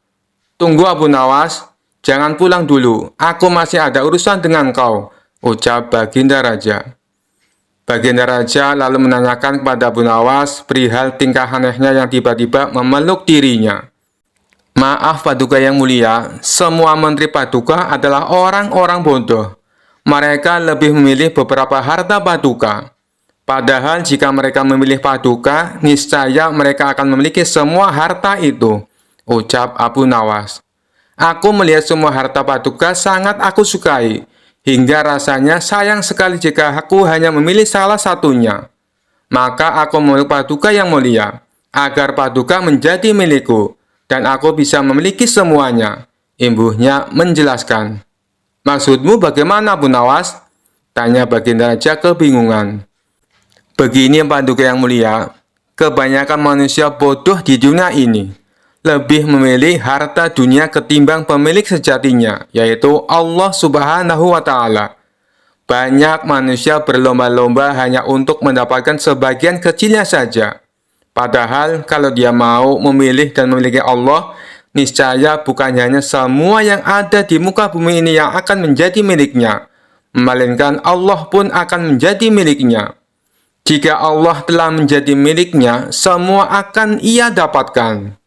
Tunggu Abu Nawas, jangan pulang dulu. Aku masih ada urusan dengan kau, ucap Baginda Raja. Baginda Raja lalu menanyakan kepada Abu Nawas perihal tingkah anehnya yang tiba-tiba memeluk dirinya. Maaf Paduka Yang Mulia, semua menteri Paduka adalah orang-orang bodoh. Mereka lebih memilih beberapa harta Paduka. Padahal jika mereka memilih Paduka, niscaya mereka akan memiliki semua harta itu, ucap Abu Nawas. Aku melihat semua harta Paduka sangat aku sukai, hingga rasanya sayang sekali jika aku hanya memilih salah satunya. Maka aku memeluk Paduka yang mulia, agar Paduka menjadi milikku, dan aku bisa memiliki semuanya. Imbuhnya menjelaskan. Maksudmu bagaimana, Abu Nawas? Tanya Baginda Raja kebingungan. Begini Paduka yang mulia, kebanyakan manusia bodoh di dunia ini lebih memilih harta dunia ketimbang pemilik sejatinya, yaitu Allah Subhanahu wa Ta'ala. Banyak manusia berlomba-lomba hanya untuk mendapatkan sebagian kecilnya saja. Padahal, kalau dia mau memilih dan memiliki Allah, niscaya bukan hanya semua yang ada di muka bumi ini yang akan menjadi miliknya, melainkan Allah pun akan menjadi miliknya. Jika Allah telah menjadi miliknya, semua akan ia dapatkan.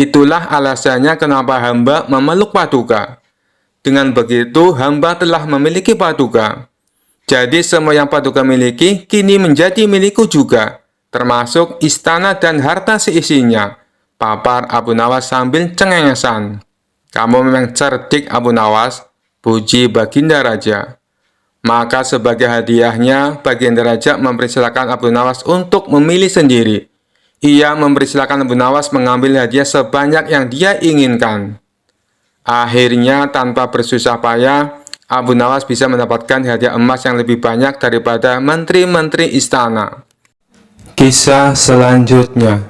Itulah alasannya kenapa hamba memeluk Paduka. Dengan begitu, hamba telah memiliki Paduka. Jadi semua yang Paduka miliki kini menjadi milikku juga, termasuk istana dan harta seisinya, papar Abu Nawas sambil cengengesan. Kamu memang cerdik, Abu Nawas, puji Baginda Raja. Maka sebagai hadiahnya, Baginda Raja mempersilakan Abu Nawas untuk memilih sendiri. Ia mempersilakan Abu Nawas mengambil hadiah sebanyak yang dia inginkan. Akhirnya, tanpa bersusah payah, Abu Nawas bisa mendapatkan hadiah emas yang lebih banyak daripada menteri-menteri istana. Kisah selanjutnya.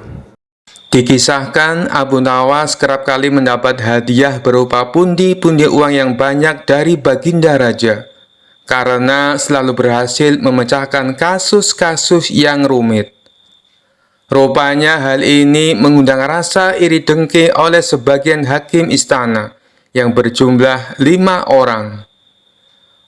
Dikisahkan Abu Nawas kerap kali mendapat hadiah berupa pundi-pundi uang yang banyak dari Baginda Raja, karena selalu berhasil memecahkan kasus-kasus yang rumit. Rupanya hal ini mengundang rasa iri dengki oleh sebagian hakim istana yang berjumlah 5 orang.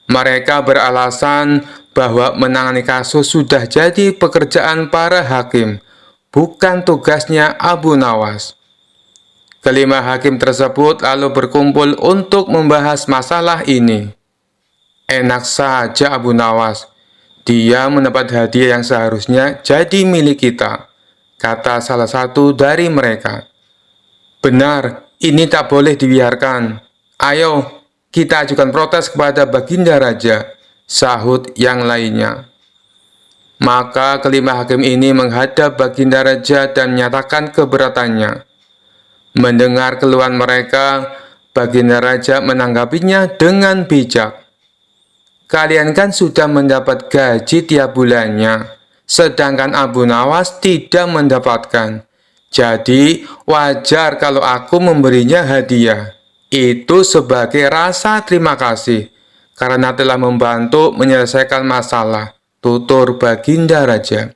Mereka beralasan bahwa menangani kasus sudah jadi pekerjaan para hakim, bukan tugasnya Abu Nawas. Kelima hakim tersebut lalu berkumpul untuk membahas masalah ini. Enak saja Abu Nawas, dia mendapat hadiah yang seharusnya jadi milik kita, kata salah satu dari mereka. Benar, ini tak boleh dibiarkan. Ayo, kita ajukan protes kepada Baginda Raja, sahut yang lainnya. Maka kelima hakim ini menghadap Baginda Raja dan menyatakan keberatannya. Mendengar keluhan mereka, Baginda Raja menanggapinya dengan bijak. Kalian kan sudah mendapat gaji tiap bulannya, sedangkan Abu Nawas tidak mendapatkan. Jadi, wajar kalau aku memberinya hadiah. Itu sebagai rasa terima kasih, karena telah membantu menyelesaikan masalah, tutur Baginda Raja.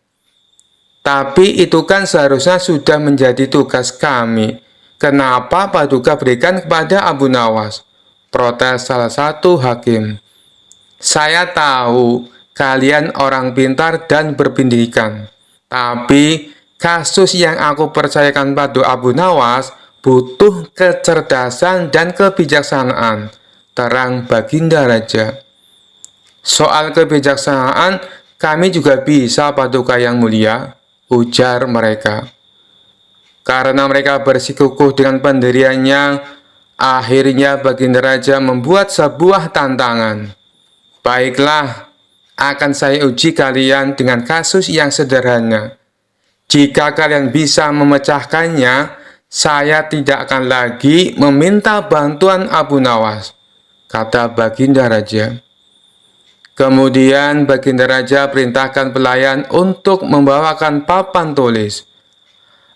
Tapi itu kan seharusnya sudah menjadi tugas kami. Kenapa Paduka berikan kepada Abu Nawas? Protes salah satu hakim. Saya tahu kalian orang pintar dan berpendidikan, tapi kasus yang aku percayakan pada Abu Nawas butuh kecerdasan dan kebijaksanaan, terang Baginda Raja. Soal kebijaksanaan, kami juga bisa, Paduka yang mulia, ujar mereka. Karena mereka bersikukuh dengan pendiriannya, akhirnya Baginda Raja membuat sebuah tantangan. Baiklah, akan saya uji kalian dengan kasus yang sederhana. Jika kalian bisa memecahkannya, saya tidak akan lagi meminta bantuan Abu Nawas, kata Baginda Raja. Kemudian Baginda Raja perintahkan pelayan untuk membawakan papan tulis.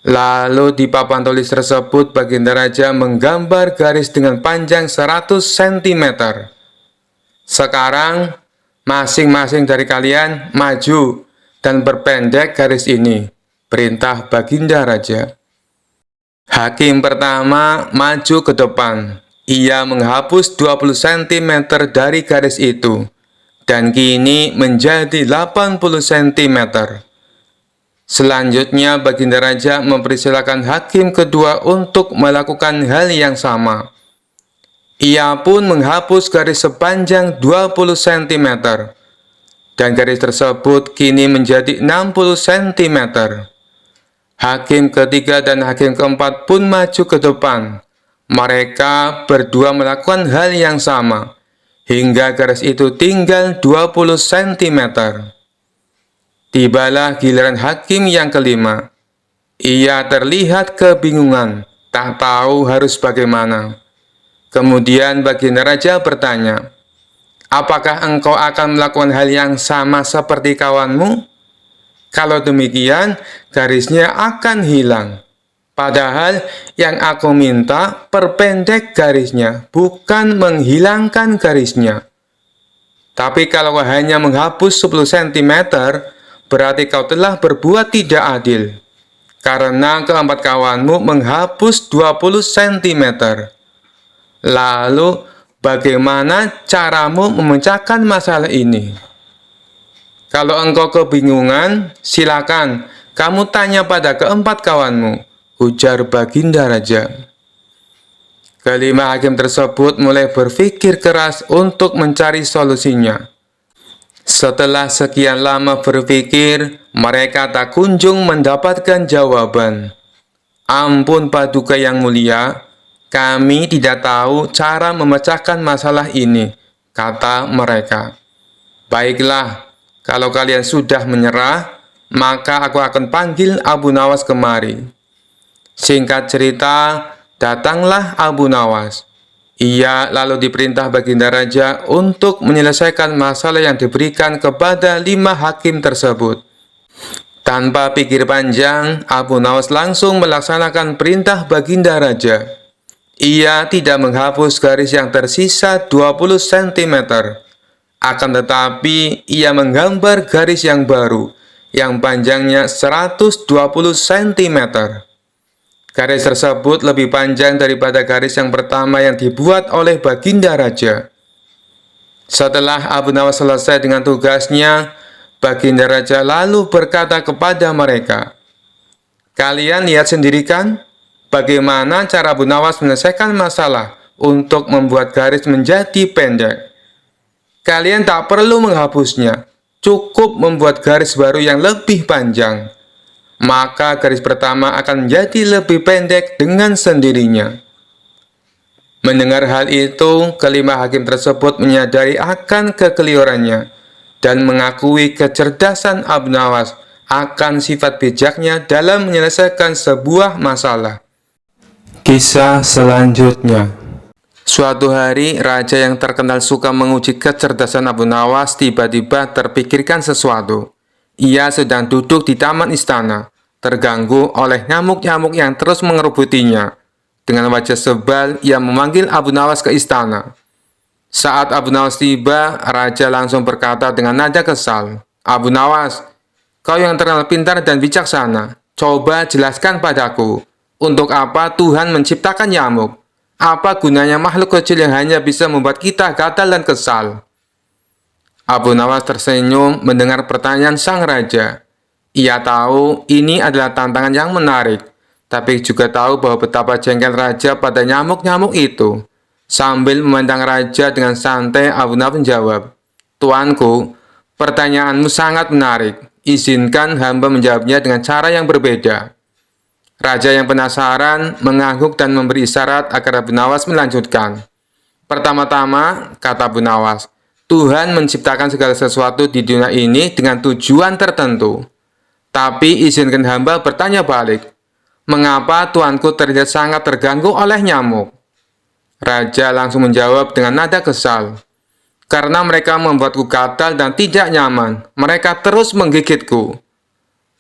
Lalu di papan tulis tersebut Baginda Raja menggambar garis dengan panjang 100 cm. Sekarang, masing-masing dari kalian maju dan perpendek garis ini, perintah Baginda Raja. Hakim pertama maju ke depan. Ia menghapus 20 cm dari garis itu, dan kini menjadi 80 cm. Selanjutnya, Baginda Raja mempersilakan hakim kedua untuk melakukan hal yang sama. Ia pun menghapus garis sepanjang 20 cm, dan garis tersebut kini menjadi 60 cm. Hakim ketiga dan hakim keempat pun maju ke depan, Mereka berdua melakukan hal yang sama, hingga garis itu tinggal 20 cm. Tibalah giliran hakim yang kelima. Ia terlihat kebingungan, tak tahu harus bagaimana. Kemudian baginda raja bertanya, "Apakah engkau akan melakukan hal yang sama seperti kawanmu? Kalau demikian, garisnya akan hilang. Padahal yang aku minta perpendek garisnya, bukan menghilangkan garisnya. Tapi kalau hanya menghapus 10 cm, berarti kau telah berbuat tidak adil. Karena keempat kawanmu menghapus 20 cm. Lalu, bagaimana caramu memecahkan masalah ini? Kalau engkau kebingungan, silakan kamu tanya pada keempat kawanmu," ujar baginda raja. Kelima hakim tersebut mulai berpikir keras untuk mencari solusinya. Setelah sekian lama berpikir, mereka tak kunjung mendapatkan jawaban. "Ampun Paduka yang mulia, kami tidak tahu cara memecahkan masalah ini," kata mereka. "Baiklah, kalau kalian sudah menyerah, maka aku akan panggil Abu Nawas kemari." Singkat cerita, datanglah Abu Nawas. Ia lalu diperintah baginda raja untuk menyelesaikan masalah yang diberikan kepada 5 hakim tersebut. Tanpa pikir panjang, Abu Nawas langsung melaksanakan perintah baginda raja. Ia tidak menghapus garis yang tersisa 20 cm. Akan tetapi, ia menggambar garis yang baru, yang panjangnya 120 cm. Garis tersebut lebih panjang daripada garis yang pertama yang dibuat oleh baginda raja. Setelah Abu Nawas selesai dengan tugasnya, baginda raja lalu berkata kepada mereka, "Kalian lihat sendiri kan, bagaimana cara Abu Nawas menyelesaikan masalah untuk membuat garis menjadi pendek. Kalian tak perlu menghapusnya, cukup membuat garis baru yang lebih panjang. Maka garis pertama akan menjadi lebih pendek dengan sendirinya." Mendengar hal itu, kelima hakim tersebut menyadari akan kekeliruannya dan mengakui kecerdasan Abu Nawas akan sifat bijaknya dalam menyelesaikan sebuah masalah. Kisah selanjutnya. Suatu hari, raja yang terkenal suka menguji kecerdasan Abu Nawas tiba-tiba terpikirkan sesuatu. Ia sedang duduk di taman istana, terganggu oleh nyamuk-nyamuk yang terus mengerubutinya. Dengan wajah sebal, ia memanggil Abu Nawas ke istana. Saat Abu Nawas tiba, raja langsung berkata dengan nada kesal, "Abu Nawas, kau yang terkenal pintar dan bijaksana, coba jelaskan padaku, untuk apa Tuhan menciptakan nyamuk? Apa gunanya makhluk kecil yang hanya bisa membuat kita gatal dan kesal?" Abu Nawas tersenyum mendengar pertanyaan sang raja. Ia tahu ini adalah tantangan yang menarik, tapi juga tahu bahwa betapa jengkel raja pada nyamuk-nyamuk itu. Sambil memandang raja dengan santai, Abu Nawas menjawab, "Tuanku, pertanyaanmu sangat menarik. Izinkan hamba menjawabnya dengan cara yang berbeda." Raja yang penasaran mengangguk dan memberi isyarat agar Abu Nawas melanjutkan. "Pertama-tama," kata Abu Nawas, "Tuhan menciptakan segala sesuatu di dunia ini dengan tujuan tertentu. Tapi izinkan hamba bertanya balik, mengapa tuanku terlihat sangat terganggu oleh nyamuk?" Raja langsung menjawab dengan nada kesal, "Karena mereka membuatku gatal dan tidak nyaman. Mereka terus menggigitku."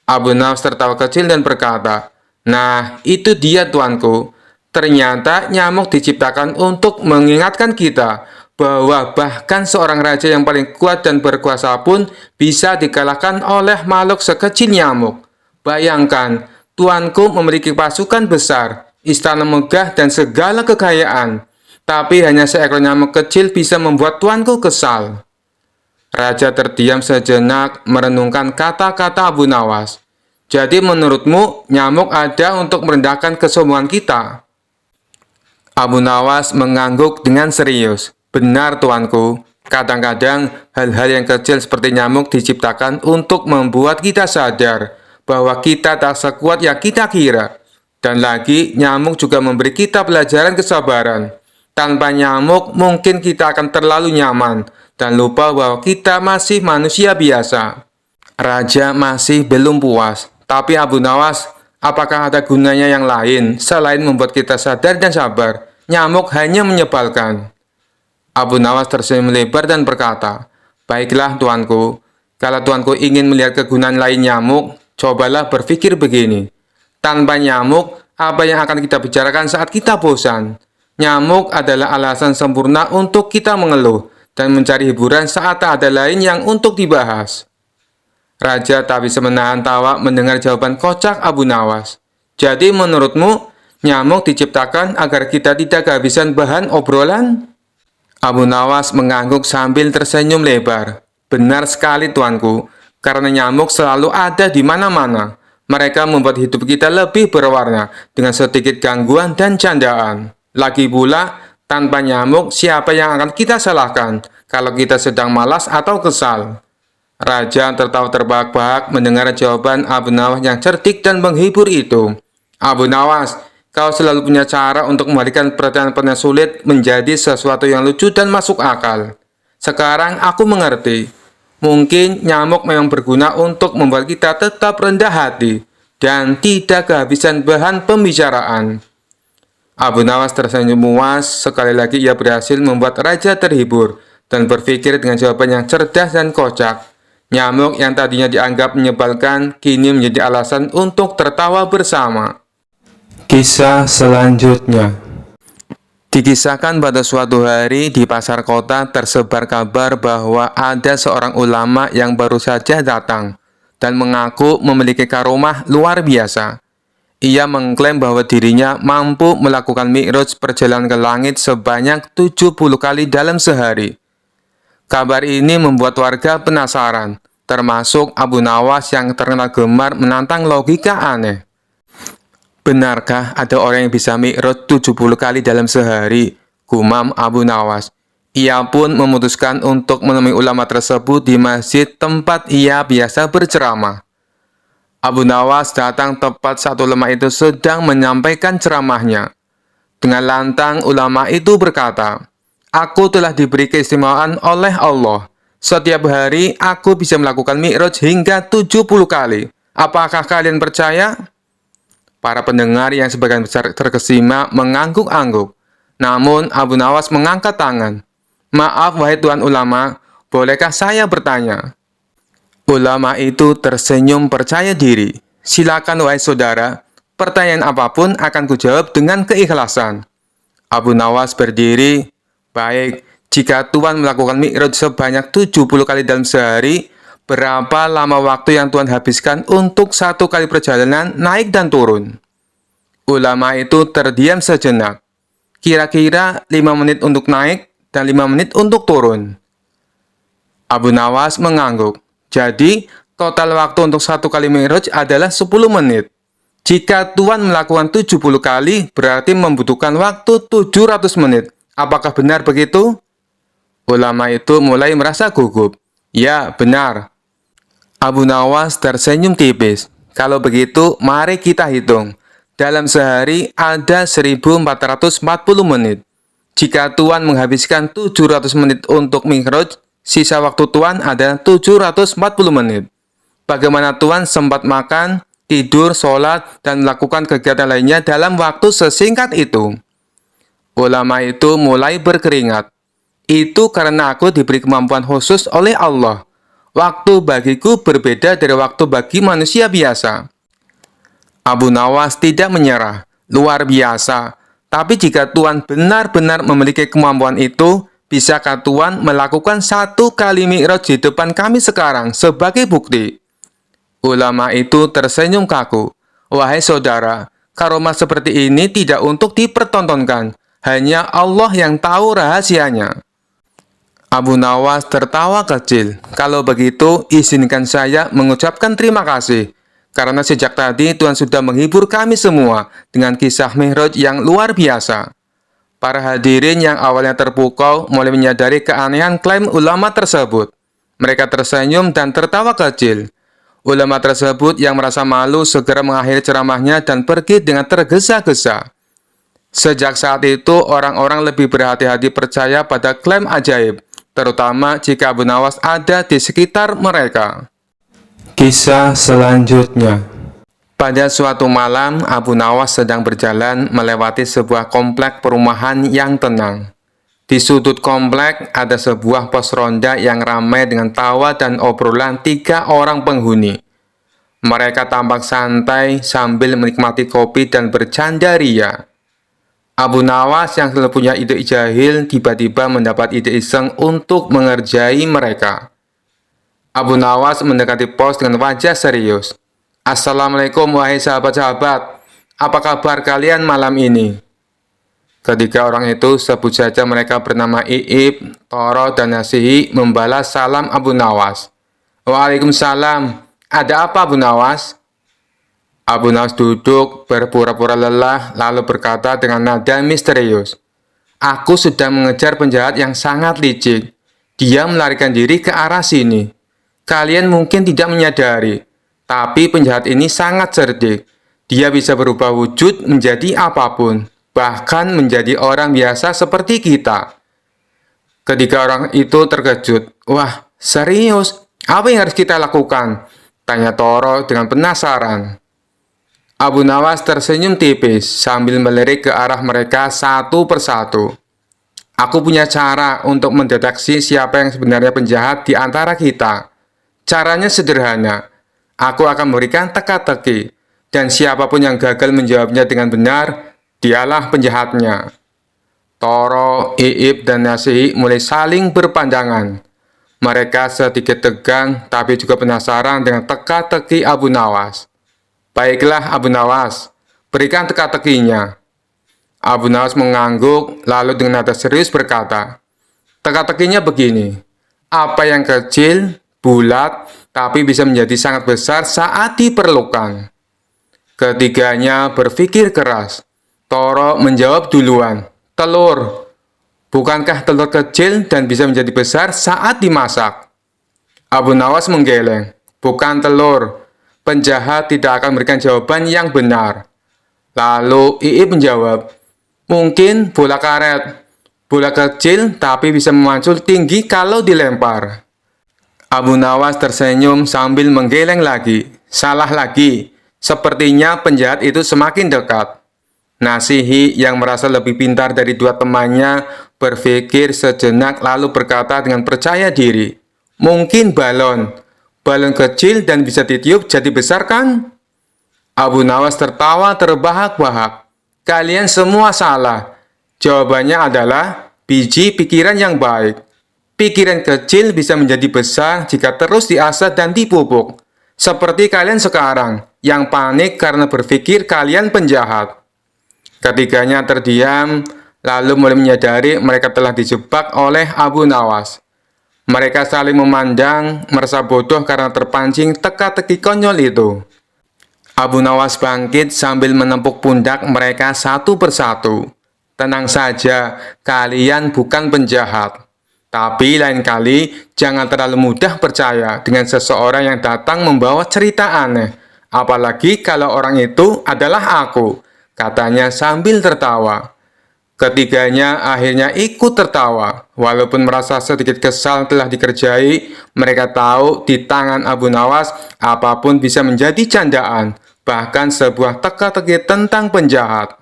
Abu Nawas tertawa kecil dan berkata, "Nah, itu dia tuanku. Ternyata nyamuk diciptakan untuk mengingatkan kita bahwa bahkan seorang raja yang paling kuat dan berkuasa pun bisa dikalahkan oleh makhluk sekecil nyamuk. Bayangkan, tuanku memiliki pasukan besar, istana megah, dan segala kekayaan. Tapi hanya seekor nyamuk kecil bisa membuat tuanku kesal." Raja terdiam sejenak merenungkan kata-kata Abu Nawas. "Jadi menurutmu nyamuk ada untuk merendahkan kesombongan kita?" Abu Nawas mengangguk dengan serius. "Benar tuanku, kadang-kadang hal-hal yang kecil seperti nyamuk diciptakan untuk membuat kita sadar bahwa kita tak sekuat yang kita kira. Dan lagi, nyamuk juga memberi kita pelajaran kesabaran. Tanpa nyamuk, mungkin kita akan terlalu nyaman dan lupa bahwa kita masih manusia biasa. Raja masih belum puas. Tapi Abu Nawas, apakah ada gunanya yang lain selain membuat kita sadar dan sabar? Nyamuk hanya menyebalkan. Abu Nawas tersenyum lebar dan berkata, "Baiklah tuanku, kalau tuanku ingin melihat kegunaan lain nyamuk, cobalah berpikir begini. Tanpa nyamuk, apa yang akan kita bicarakan saat kita bosan? Nyamuk adalah alasan sempurna untuk kita mengeluh dan mencari hiburan saat tak ada lain yang untuk dibahas." Raja tak bisa menahan tawa mendengar jawaban kocak Abu Nawas. "Jadi menurutmu, nyamuk diciptakan agar kita tidak kehabisan bahan obrolan?" Abu Nawas mengangguk sambil tersenyum lebar. "Benar sekali tuanku, karena nyamuk selalu ada di mana-mana. Mereka membuat hidup kita lebih berwarna dengan sedikit gangguan dan candaan. Lagi pula, tanpa nyamuk, siapa yang akan kita salahkan kalau kita sedang malas atau kesal?" Raja tertawa terbahak-bahak mendengar jawaban Abu Nawas yang cerdik dan menghibur itu. "Abu Nawas, kau selalu punya cara untuk membalikan pertanyaan-pertanyaan sulit menjadi sesuatu yang lucu dan masuk akal. Sekarang aku mengerti. Mungkin nyamuk memang berguna untuk membuat kita tetap rendah hati dan tidak kehabisan bahan pembicaraan." Abu Nawas tersenyum puas. Sekali lagi ia berhasil membuat raja terhibur dan berpikir dengan jawaban yang cerdas dan kocak. Nyamuk yang tadinya dianggap menyebalkan kini menjadi alasan untuk tertawa bersama. Kisah selanjutnya. Dikisahkan pada suatu hari di pasar kota tersebar kabar bahwa ada seorang ulama yang baru saja datang dan mengaku memiliki karomah luar biasa. Ia mengklaim bahwa dirinya mampu melakukan mi'raj perjalanan ke langit sebanyak 70 kali dalam sehari. Kabar ini membuat warga penasaran, termasuk Abu Nawas yang terkenal gemar menantang logika aneh. "Benarkah ada orang yang bisa mi'raj 70 kali dalam sehari?" gumam Abu Nawas. Ia pun memutuskan untuk menemui ulama tersebut di masjid tempat ia biasa berceramah. Abu Nawas datang tepat saat ulama itu sedang menyampaikan ceramahnya. Dengan lantang ulama itu berkata, "Aku telah diberi keistimewaan oleh Allah. Setiap hari aku bisa melakukan mi'raj hingga 70 kali. Apakah kalian percaya?" Para pendengar yang sebagian besar terkesima mengangguk-angguk. Namun Abu Nawas mengangkat tangan. "Maaf wahai tuan ulama, bolehkah saya bertanya?" Ulama itu tersenyum percaya diri. "Silakan wahai saudara, pertanyaan apapun akan kujawab dengan keikhlasan." Abu Nawas berdiri. "Baik, jika Tuhan melakukan mi'raj sebanyak 70 kali dalam sehari, berapa lama waktu yang Tuhan habiskan untuk satu kali perjalanan naik dan turun?" Ulama itu terdiam sejenak. "Kira-kira 5 menit untuk naik dan 5 menit untuk turun." Abu Nawas mengangguk. "Jadi, total waktu untuk satu kali mi'raj adalah 10 menit. Jika Tuhan melakukan 70 kali, berarti membutuhkan waktu 700 menit. Apakah benar begitu?" Ulama itu mulai merasa gugup. "Ya, benar." Abu Nawas tersenyum tipis. "Kalau begitu, mari kita hitung. Dalam sehari ada 1440 menit. Jika Tuhan menghabiskan 700 menit untuk mi'raj, sisa waktu Tuhan ada 740 menit. Bagaimana Tuhan sempat makan, tidur, sholat, dan melakukan kegiatan lainnya dalam waktu sesingkat itu?" Ulama itu mulai berkeringat. "Itu karena aku diberi kemampuan khusus oleh Allah. Waktu bagiku berbeda dari waktu bagi manusia biasa." Abu Nawas tidak menyerah. "Luar biasa. Tapi jika Tuhan benar-benar memiliki kemampuan itu, bisakah Tuhan melakukan satu kali mi'raj di depan kami sekarang sebagai bukti?" Ulama itu tersenyum kaku. "Wahai saudara, karomah seperti ini tidak untuk dipertontonkan. Hanya Allah yang tahu rahasianya." Abu Nawas tertawa kecil. "Kalau begitu, izinkan saya mengucapkan terima kasih. Karena sejak tadi Tuhan sudah menghibur kami semua dengan kisah mi'raj yang luar biasa." Para hadirin yang awalnya terpukau mulai menyadari keanehan klaim ulama tersebut. Mereka tersenyum dan tertawa kecil. Ulama tersebut yang merasa malu segera mengakhiri ceramahnya dan pergi dengan tergesa-gesa. Sejak saat itu, orang-orang lebih berhati-hati percaya pada klaim ajaib, terutama jika Abu Nawas ada di sekitar mereka. Kisah selanjutnya. Pada suatu malam, Abu Nawas sedang berjalan melewati sebuah komplek perumahan yang tenang. Di sudut komplek ada sebuah pos ronda yang ramai dengan tawa dan obrolan 3 orang penghuni. Mereka tampak santai sambil menikmati kopi dan bercanda ria. Abu Nawas yang selalu punya ide jahil tiba-tiba mendapat ide iseng untuk mengerjai mereka. Abu Nawas mendekati pos dengan wajah serius. "Assalamualaikum wahai sahabat-sahabat, apa kabar kalian malam ini?" Ketiga orang itu, sebut saja mereka bernama Iib, Toro, dan Nasihi, membalas salam Abu Nawas. "Waalaikumsalam, ada apa Abu Nawas?" Abu Nawas duduk berpura-pura lelah, lalu berkata dengan nada misterius, "Aku sedang mengejar penjahat yang sangat licik. Dia melarikan diri ke arah sini. Kalian mungkin tidak menyadari, tapi penjahat ini sangat cerdik. Dia bisa berubah wujud menjadi apapun, bahkan menjadi orang biasa seperti kita." Ketiga orang itu terkejut. "Wah, serius? Apa yang harus kita lakukan?" tanya Toro dengan penasaran. Abu Nawas tersenyum tipis sambil melirik ke arah mereka satu persatu. "Aku punya cara untuk mendeteksi siapa yang sebenarnya penjahat di antara kita. Caranya sederhana. Aku akan memberikan teka-teki, dan siapapun yang gagal menjawabnya dengan benar, dialah penjahatnya." Toro, Iib, dan Nasihi mulai saling berpandangan. Mereka sedikit tegang, tapi juga penasaran dengan teka-teki Abu Nawas. "Baiklah Abu Nawas, berikan teka-tekinya." Abu Nawas mengangguk, lalu dengan nada serius berkata, "Teka-tekinya begini. Apa yang kecil, bulat, tapi bisa menjadi sangat besar saat diperlukan?" Ketiganya berpikir keras. Toro menjawab duluan, "Telur. Bukankah telur kecil dan bisa menjadi besar saat dimasak?" Abu Nawas menggeleng, "Bukan telur. Penjahat tidak akan memberikan jawaban yang benar." Lalu Iib menjawab, "Mungkin bola karet. Bola kecil tapi bisa memancul tinggi kalau dilempar." Abu Nawas tersenyum sambil menggeleng lagi. "Salah lagi. Sepertinya penjahat itu semakin dekat." Nasihi yang merasa lebih pintar dari 2 temannya berpikir sejenak lalu berkata dengan percaya diri, "Mungkin balon. Balon kecil dan bisa ditiup jadi besar kan?" Abu Nawas tertawa terbahak-bahak. "Kalian semua salah. Jawabannya adalah biji pikiran yang baik. Pikiran kecil bisa menjadi besar jika terus diasah dan dipupuk. Seperti kalian sekarang, yang panik karena berpikir kalian penjahat." Ketiganya terdiam, lalu mulai menyadari mereka telah dijebak oleh Abu Nawas. Mereka saling memandang, merasa bodoh karena terpancing teka-teki konyol itu. Abu Nawas bangkit sambil menepuk pundak mereka satu persatu. "Tenang saja, kalian bukan penjahat. Tapi lain kali, jangan terlalu mudah percaya dengan seseorang yang datang membawa cerita aneh. Apalagi kalau orang itu adalah aku," katanya sambil tertawa. Ketiganya akhirnya ikut tertawa. Walaupun merasa sedikit kesal telah dikerjai, mereka tahu di tangan Abu Nawas apapun bisa menjadi candaan, bahkan sebuah teka-teki tentang penjahat.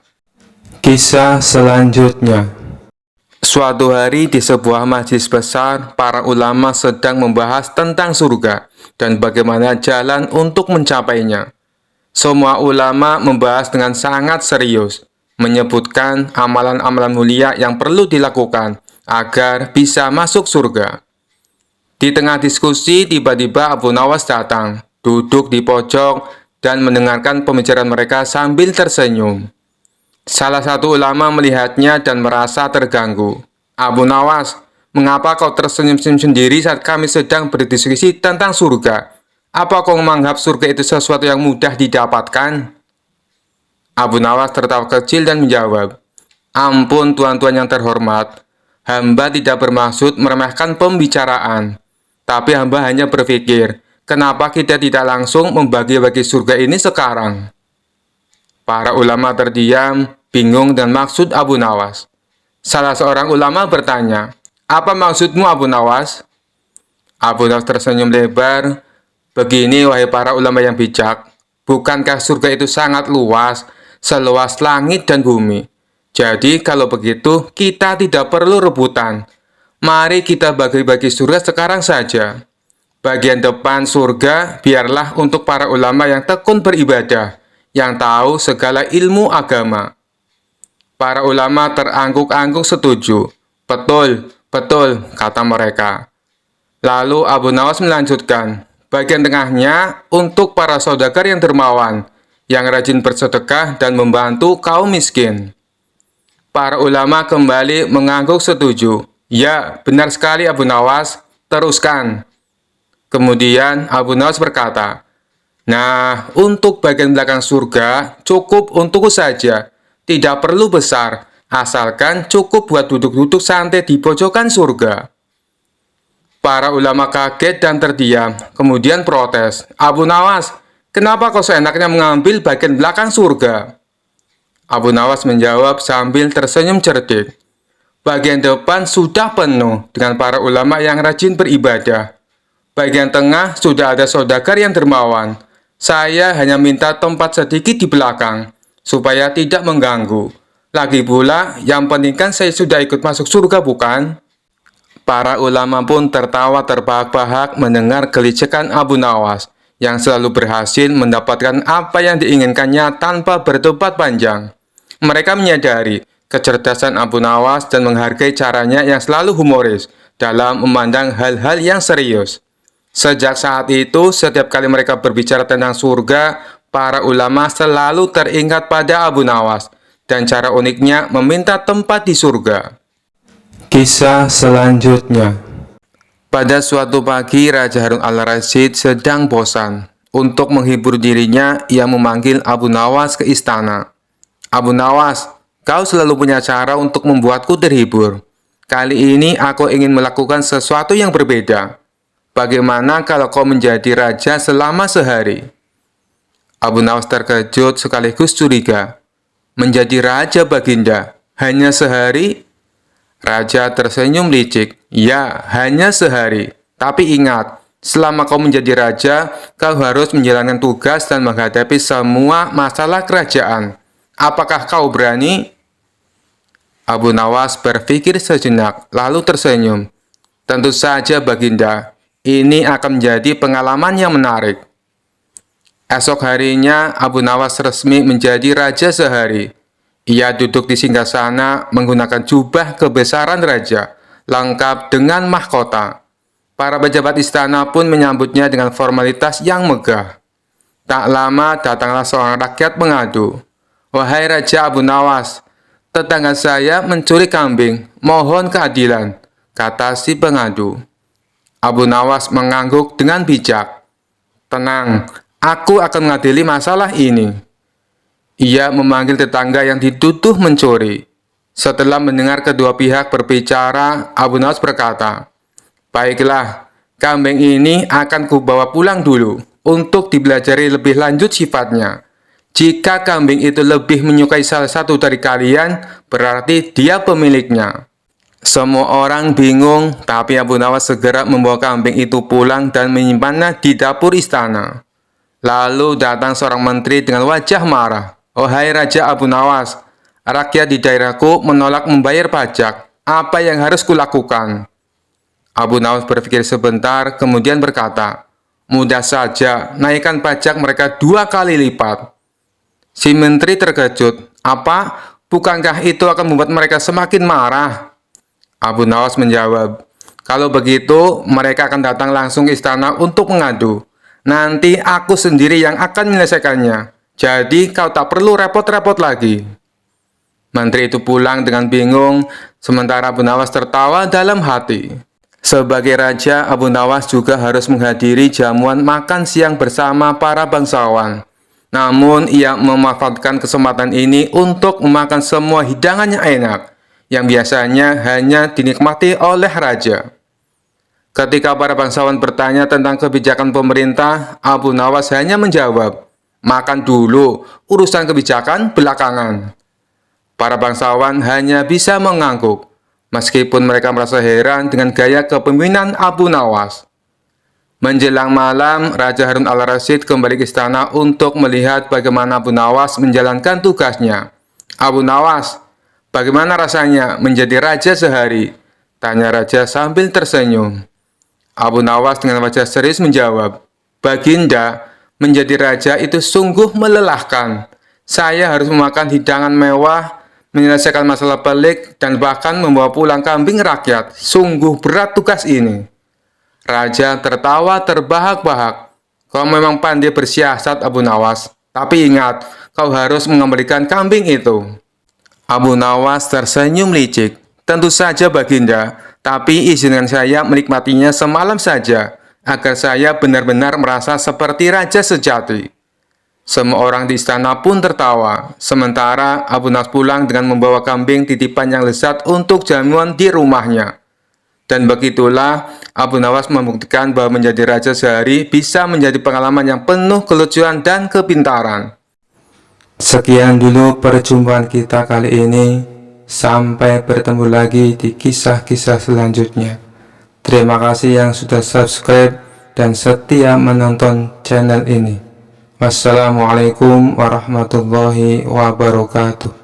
Kisah selanjutnya. Suatu hari di sebuah majelis besar, para ulama sedang membahas tentang surga dan bagaimana jalan untuk mencapainya. Semua ulama membahas dengan sangat serius, menyebutkan amalan-amalan mulia yang perlu dilakukan agar bisa masuk surga. Di tengah diskusi, tiba-tiba Abu Nawas datang, duduk di pojok, dan mendengarkan pembicaraan mereka sambil tersenyum. Salah satu ulama melihatnya dan merasa terganggu. "Abu Nawas, mengapa kau tersenyum-senyum sendiri saat kami sedang berdiskusi tentang surga? Apa kau menganggap surga itu sesuatu yang mudah didapatkan?" Abu Nawas tertawa kecil dan menjawab, "Ampun tuan-tuan yang terhormat, hamba tidak bermaksud meremehkan pembicaraan. Tapi hamba hanya berpikir, kenapa kita tidak langsung membagi-bagi surga ini sekarang? Para ulama terdiam, bingung dengan maksud Abu Nawas. Salah seorang ulama bertanya, "Apa maksudmu, Abu Nawas?" Abu Nawas tersenyum lebar. "Begini, wahai para ulama yang bijak, bukankah surga itu sangat luas, seluas langit dan bumi? Jadi kalau begitu, kita tidak perlu rebutan. Mari kita bagi-bagi surga sekarang saja. Bagian depan surga biarlah untuk para ulama yang tekun beribadah, yang tahu segala ilmu agama." Para ulama terangguk-angguk setuju. "Betul, betul," kata mereka. Lalu Abu Nawas melanjutkan, "Bagian tengahnya untuk para saudagar yang dermawan, yang rajin bersedekah dan membantu kaum miskin." Para ulama kembali mengangguk setuju. "Ya, benar sekali Abu Nawas, teruskan." Kemudian Abu Nawas berkata, "Nah, untuk bagian belakang surga cukup untukku saja. Tidak perlu besar, asalkan cukup buat duduk-duduk santai di pojokan surga." Para ulama kaget dan terdiam, kemudian protes, "Abu Nawas, kenapa kau seenaknya mengambil bagian belakang surga?" Abu Nawas menjawab sambil tersenyum cerdik, "Bagian depan sudah penuh dengan para ulama yang rajin beribadah. Bagian tengah sudah ada saudagar yang dermawan. Saya hanya minta tempat sedikit di belakang, supaya tidak mengganggu. Lagi pula, yang penting kan saya sudah ikut masuk surga, bukan?" Para ulama pun tertawa terbahak-bahak mendengar gelecekan Abu Nawas, yang selalu berhasil mendapatkan apa yang diinginkannya tanpa berdebat panjang. Mereka menyadari kecerdasan Abu Nawas dan menghargai caranya yang selalu humoris dalam memandang hal-hal yang serius. Sejak saat itu, setiap kali mereka berbicara tentang surga, para ulama selalu teringat pada Abu Nawas dan cara uniknya meminta tempat di surga. Kisah selanjutnya. Pada suatu pagi, Raja Harun al-Rasyid sedang bosan. Untuk menghibur dirinya, ia memanggil Abu Nawas ke istana. "Abu Nawas, kau selalu punya cara untuk membuatku terhibur. Kali ini aku ingin melakukan sesuatu yang berbeda. Bagaimana kalau kau menjadi raja selama sehari?" Abu Nawas terkejut sekaligus curiga. "Menjadi raja, Baginda? Hanya sehari?" Raja tersenyum licik. "Ya, hanya sehari. Tapi ingat, selama kau menjadi raja, kau harus menjalankan tugas dan menghadapi semua masalah kerajaan. Apakah kau berani?" Abu Nawas berpikir sejenak, lalu tersenyum. "Tentu saja, Baginda. Ini akan menjadi pengalaman yang menarik." Esok harinya, Abu Nawas resmi menjadi raja sehari. Ia duduk di singgasana menggunakan jubah kebesaran raja, lengkap dengan mahkota. Para pejabat istana pun menyambutnya dengan formalitas yang megah. Tak lama datanglah seorang rakyat mengadu, "Wahai Raja Abu Nawas, tetangga saya mencuri kambing, mohon keadilan," kata si pengadu. Abu Nawas mengangguk dengan bijak. "Tenang, aku akan mengadili masalah ini." Ia memanggil tetangga yang dituduh mencuri. Setelah mendengar kedua pihak berbicara, Abu Nawas berkata, "Baiklah, kambing ini akan kubawa pulang dulu untuk dipelajari lebih lanjut sifatnya. Jika kambing itu lebih menyukai salah satu dari kalian, berarti dia pemiliknya." Semua orang bingung, tapi Abu Nawas segera membawa kambing itu pulang dan menyimpannya di dapur istana. Lalu datang seorang menteri dengan wajah marah. "Wahai Raja Abu Nawas, rakyat di daerahku menolak membayar pajak. Apa yang harus kulakukan?" Abu Nawas berpikir sebentar, kemudian berkata, "Mudah saja, naikkan pajak mereka 2 kali lipat." Si menteri terkejut. "Apa? Bukankah itu akan membuat mereka semakin marah?" Abu Nawas menjawab, "Kalau begitu, mereka akan datang langsung ke istana untuk mengadu. Nanti aku sendiri yang akan menyelesaikannya. Jadi kau tak perlu repot-repot lagi." Menteri itu pulang dengan bingung, sementara Abu Nawas tertawa dalam hati. Sebagai raja, Abu Nawas juga harus menghadiri jamuan makan siang bersama para bangsawan. Namun, ia memanfaatkan kesempatan ini untuk memakan semua hidangan yang enak, yang biasanya hanya dinikmati oleh raja. Ketika para bangsawan bertanya tentang kebijakan pemerintah, Abu Nawas hanya menjawab, "Makan dulu, urusan kebijakan belakangan." Para bangsawan hanya bisa mengangguk, meskipun mereka merasa heran dengan gaya kepemimpinan Abu Nawas. Menjelang malam, Raja Harun al-Rasyid kembali ke istana untuk melihat bagaimana Abu Nawas menjalankan tugasnya. "Abu Nawas, bagaimana rasanya menjadi raja sehari?" tanya raja sambil tersenyum. Abu Nawas dengan wajah serius menjawab, "Baginda, menjadi raja itu sungguh melelahkan. Saya harus memakan hidangan mewah, menyelesaikan masalah pelik, dan bahkan membawa pulang kambing rakyat. Sungguh berat tugas ini." Raja tertawa terbahak-bahak. "Kau memang pandai bersiasat, Abu Nawas. Tapi ingat, kau harus mengembalikan kambing itu." Abu Nawas tersenyum licik. "Tentu saja, Baginda. Tapi izinkan saya menikmatinya semalam saja, agar saya benar-benar merasa seperti raja sejati." Semua orang di istana pun tertawa. Sementara Abu Nawas pulang dengan membawa kambing titipan yang lezat untuk jamuan di rumahnya. Dan begitulah Abu Nawas membuktikan bahwa menjadi raja sehari bisa menjadi pengalaman yang penuh kelucuan dan kepintaran. Sekian dulu perjumpaan kita kali ini. Sampai bertemu lagi di kisah-kisah selanjutnya. Terima kasih yang sudah subscribe dan setia menonton channel ini. Wassalamualaikum warahmatullahi wabarakatuh.